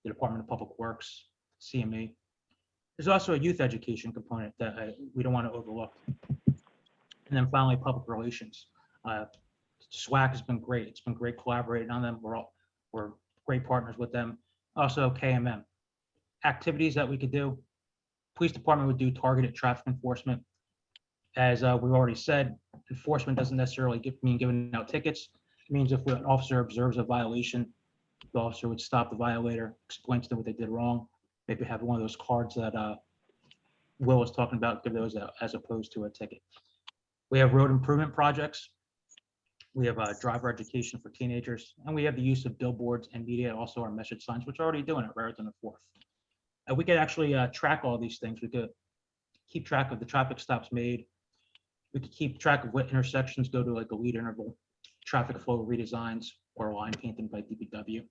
Department of Public Works, CME. There's also a youth education component that we don't want to overlook. And then finally, public relations. SWAC has been great. It's been great collaborating on them. We're great partners with them. Also KMM. Activities that we could do. Police department would do targeted traffic enforcement. As we've already said, enforcement doesn't necessarily mean giving out tickets. It means if an officer observes a violation, the officer would stop the violator, explain to them what they did wrong, maybe have one of those cards that Will was talking about, give those out as opposed to a ticket. We have road improvement projects. We have driver education for teenagers, and we have the use of billboards and media, also our message signs, which are already doing it rather than the fourth. We could actually track all these things. We could keep track of the traffic stops made. We could keep track of what intersections go to like a lead interval, traffic flow redesigns, or line painting by DPW.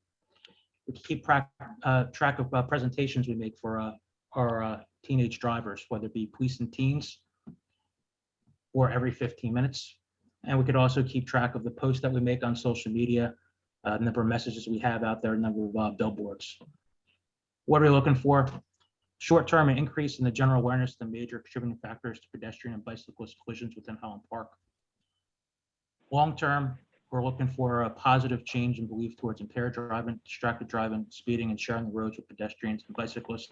We could keep track of presentations we make for our teenage drivers, whether it be police and teens, or every 15 minutes. And we could also keep track of the posts that we make on social media, the number of messages we have out there, number of billboards. What are we looking for? Short-term, an increase in the general awareness of the major contributing factors to pedestrian and bicyclist collisions within Highland Park. Long-term, we're looking for a positive change in belief towards impaired driving, distracted driving, speeding, and sharing the roads with pedestrians and bicyclists.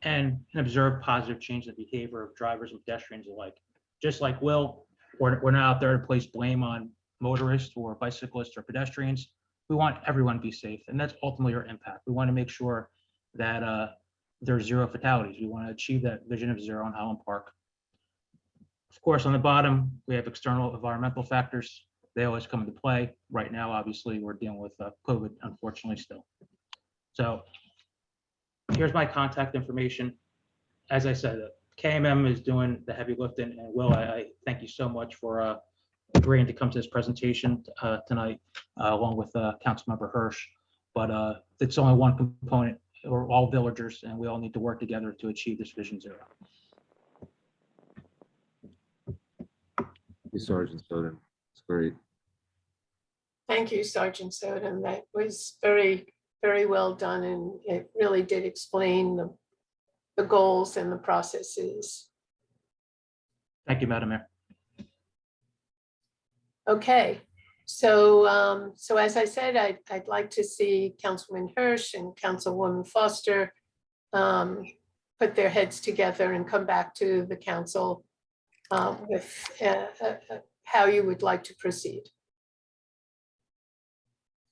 And an observed positive change in the behavior of drivers and pedestrians alike. Just like Will, we're not out there to place blame on motorists or bicyclists or pedestrians. We want everyone to be safe, and that's ultimately our impact. We want to make sure that there's zero fatalities. We want to achieve that vision of zero in Highland Park. Of course, on the bottom, we have external environmental factors. They always come into play. Right now, obviously, we're dealing with COVID, unfortunately, still. So here's my contact information. As I said, KMM is doing the heavy lifting, and Will, I thank you so much for agreeing to come to this presentation tonight, along with Councilmember Hirsch. But it's only one component. We're all villagers, and we all need to work together to achieve this Vision Zero. Thank you, Sergeant Soden. It's great. Thank you, Sergeant Soden. That was very, very well done, and it really did explain the goals and the processes. Thank you, Madam Mayor. Okay, so so as I said, I'd like to see Councilman Hirsch and Councilwoman Foster put their heads together and come back to the council with how you would like to proceed.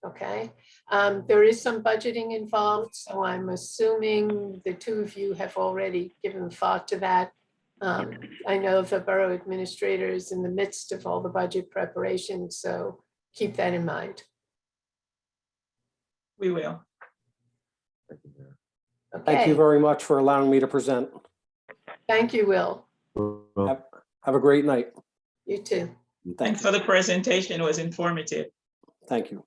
Okay, there is some budgeting involved, so I'm assuming the two of you have already given thought to that. I know the Borough Administrator is in the midst of all the budget preparation, so keep that in mind. We will. Thank you, Mayor. Thank you Okay, very much for allowing me to present. thank you, Will. Well, Have a great night. You too. Thanks for the presentation. It was informative. Thank you.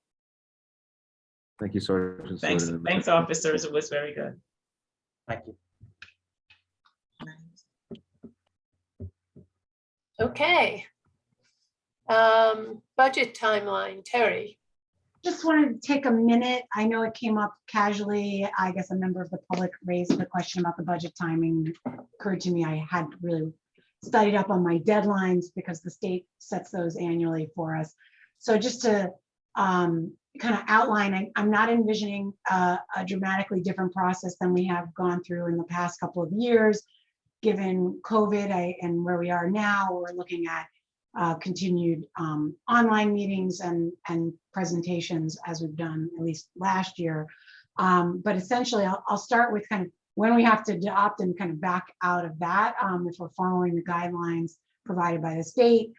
thank you, Sergeant Thanks, Soden. thanks, officers. It was very good. Thank you. Okay. Budget timeline, Terry. Just wanted to take a minute. I know it came up casually. I guess a member of the public raised the question about the budget timing. It occurred to me I had really studied up on my deadlines because the state sets those annually for us. So just to kind of outline, I'm not envisioning a dramatically different process than we have gone through in the past couple of years. Given COVID and where we are now, we're looking at continued online meetings and presentations as we've done at least last year. But essentially, I'll start with kind of when we have to adopt and kind of back out of that. If we're following the guidelines provided by the state,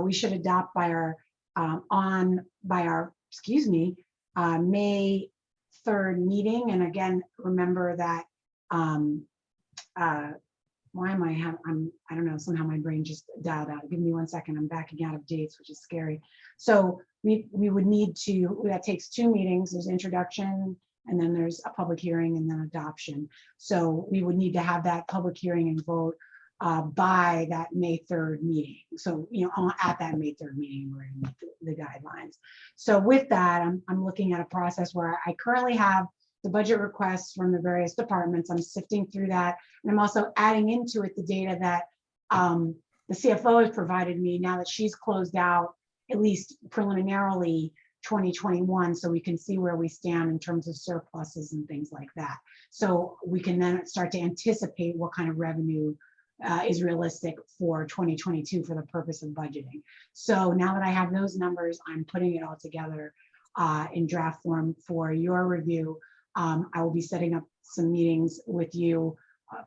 we should adopt by our by our, May 3rd meeting. And again, remember that, why am I don't know, somehow my brain just dialed out. Give me 1 second, I'm backing out of dates, which is scary. So we would need to, that takes 2 meetings. There's introduction, and then there's a public hearing, and then adoption. So we would need to have that public hearing and vote by that May 3rd meeting. So, at that May 3rd meeting, we're going to meet the guidelines. So with that, I'm looking at a process where I currently have the budget requests from the various departments. I'm sifting through that. And I'm also adding into it the data that the CFO has provided me now that she's closed out, at least preliminarily, 2021, so we can see where we stand in terms of surpluses and things like that. So we can then start to anticipate what kind of revenue is realistic for 2022 for the purpose of budgeting. So now that I have those numbers, I'm putting it all together in draft form for your review. I will be setting up some meetings with you,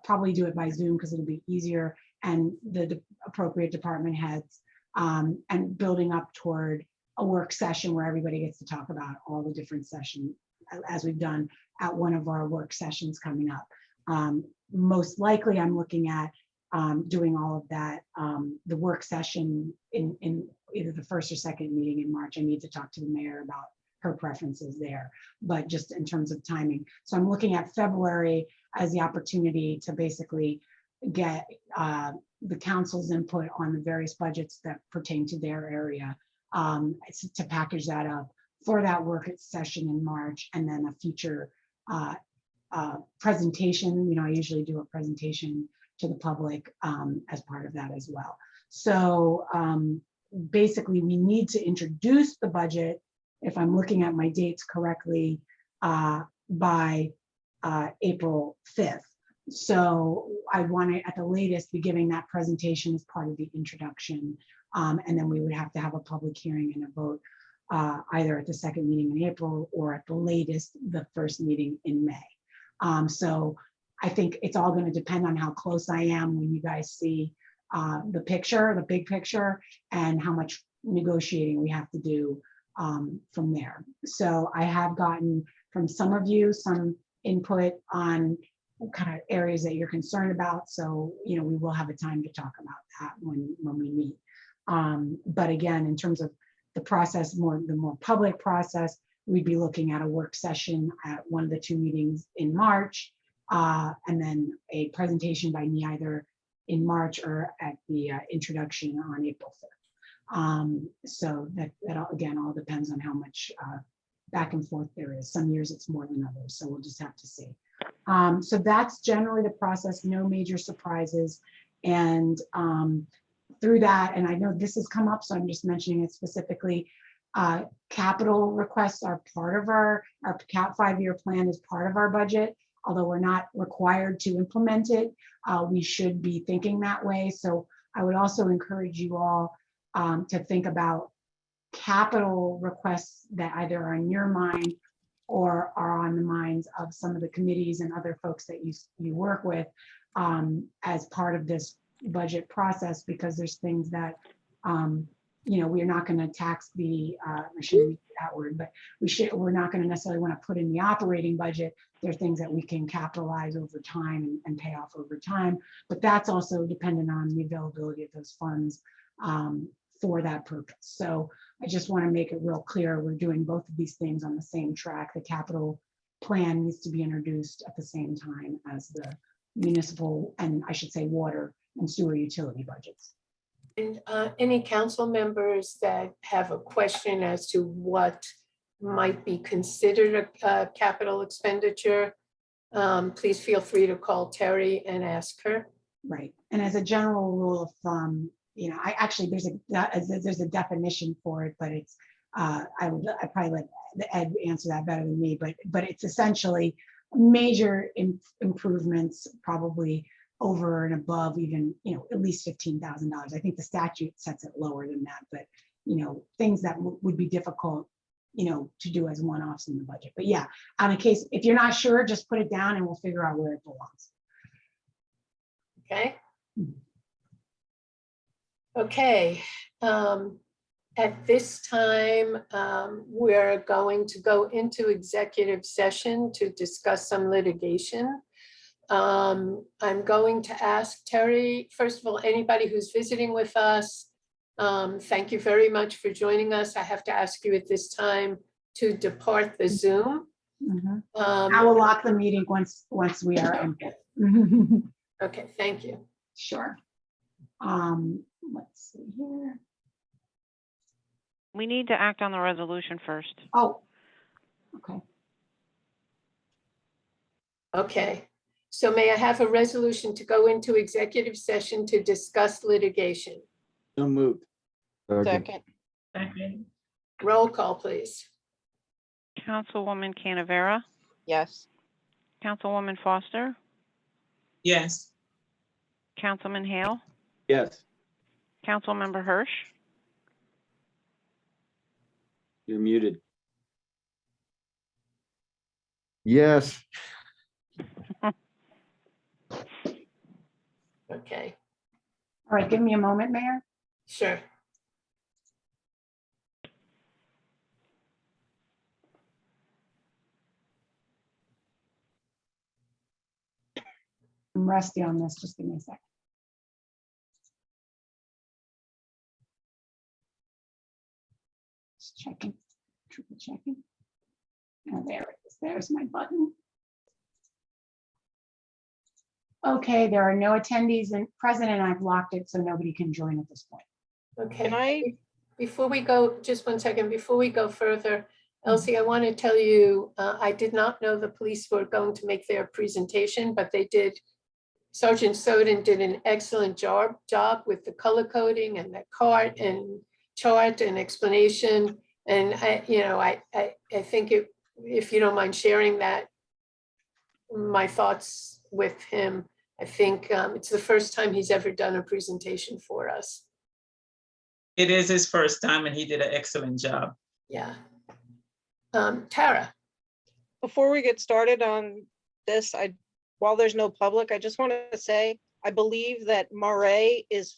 probably do it by Zoom because it'll be easier, and the appropriate department heads, and building up toward a work session where everybody gets to talk about all the different sessions, as we've done at one of our work sessions coming up. Most likely I'm looking at doing all of that, the work session in either the first or second meeting in March. I need to talk to the mayor about her preferences there, but just in terms of timing. So I'm looking at February as the opportunity to basically get the council's input on the various budgets that pertain to their area, to package that up for that work session in March, and then a future presentation. I usually do a presentation to the public as part of that as well. So basically we need to introduce the budget, if I'm looking at my dates correctly, by April 5th. So I want to, at the latest, be giving that presentation as part of the introduction. And then we would have to have a public hearing and a vote either at the second meeting in April or at the latest, the first meeting in May. So I think it's all going to depend on how close I am when you guys see the picture, the big picture, and how much negotiating we have to do from there. So I have gotten from some of you some input on kind of areas that you're concerned about. So, we will have a time to talk about that when we meet. But again, in terms of the process, the more public process, we'd be looking at a work session at one of the 2 meetings in March, and then a presentation by me either in March or at the introduction on April 5th. So that again, all depends on how much back and forth there is. Some years it's more than others, so we'll just have to see. So that's generally the process, no major surprises. And through that, and I know this has come up, so I'm just mentioning it specifically, capital requests are part of our 5-year plan is part of our budget. Although we're not required to implement it, we should be thinking that way. So I would also encourage you all to think about capital requests that either are in your mind or are on the minds of some of the committees and other folks that you work with as part of this budget process, because there's things that we're not going to tax the I shouldn't use that word, but we're not going to necessarily want to put in the operating budget. There are things that we can capitalize over time and pay off over time, but that's also dependent on the availability of those funds for that purpose. So I just want to make it real clear, we're doing both of these things on the same track. The capital plan needs to be introduced at the same time as the municipal, and I should say water and sewer utility budgets. And any council members that have a question as to what might be considered a capital expenditure, please feel free to call Terry and ask her. Right. And as a general rule of thumb, I actually, there's a definition for it, but it's, I probably let Ed answer that better than me, but it's essentially major improvements, probably over and above even, at least $15,000. I think the statute sets it lower than that, but, things that would be difficult, to do as one-offs in the budget. But yeah, on a case, if you're not sure, just put it down and we'll figure out where it belongs. Okay. Okay. At this time, we're going to go into executive session to discuss some litigation. I'm going to ask Terry, first of all, anybody who's visiting with us, thank you very much for joining us. I have to ask you at this time to depart the Zoom. I will lock the meeting once we are in. Okay, thank you. Sure. Let's see here. We need to act on the resolution first. Oh, okay. Okay, so may I have a resolution to go into executive session to discuss litigation? So moved. Second. Second. Roll call, please. Councilwoman Canavera? Yes. Councilwoman Foster? Yes. Councilman Hale? Yes. Councilmember Hirsch? You're muted. Yes. Okay, All right, give me a moment, Mayor. sure. I'm rusty on this. Just give me a second. Just checking, triple checking. Oh, there it is. There's my button. Okay, there are no attendees and present, and I've locked it so nobody can join at this point. Okay. Can I- Before we go, just 1 second, before we go further, Elsie, I want to tell you, I did not know the police were going to make their presentation, but they did. Sergeant Soden did an excellent job with the color coding and the chart and explanation. And I think if you don't mind sharing that, my thoughts with him, I think it's the first time he's ever done a presentation for us. It is his first time and he did an excellent job. Yeah. Tara. Before we get started on this, while there's no public, I just want to say, I believe that Marae is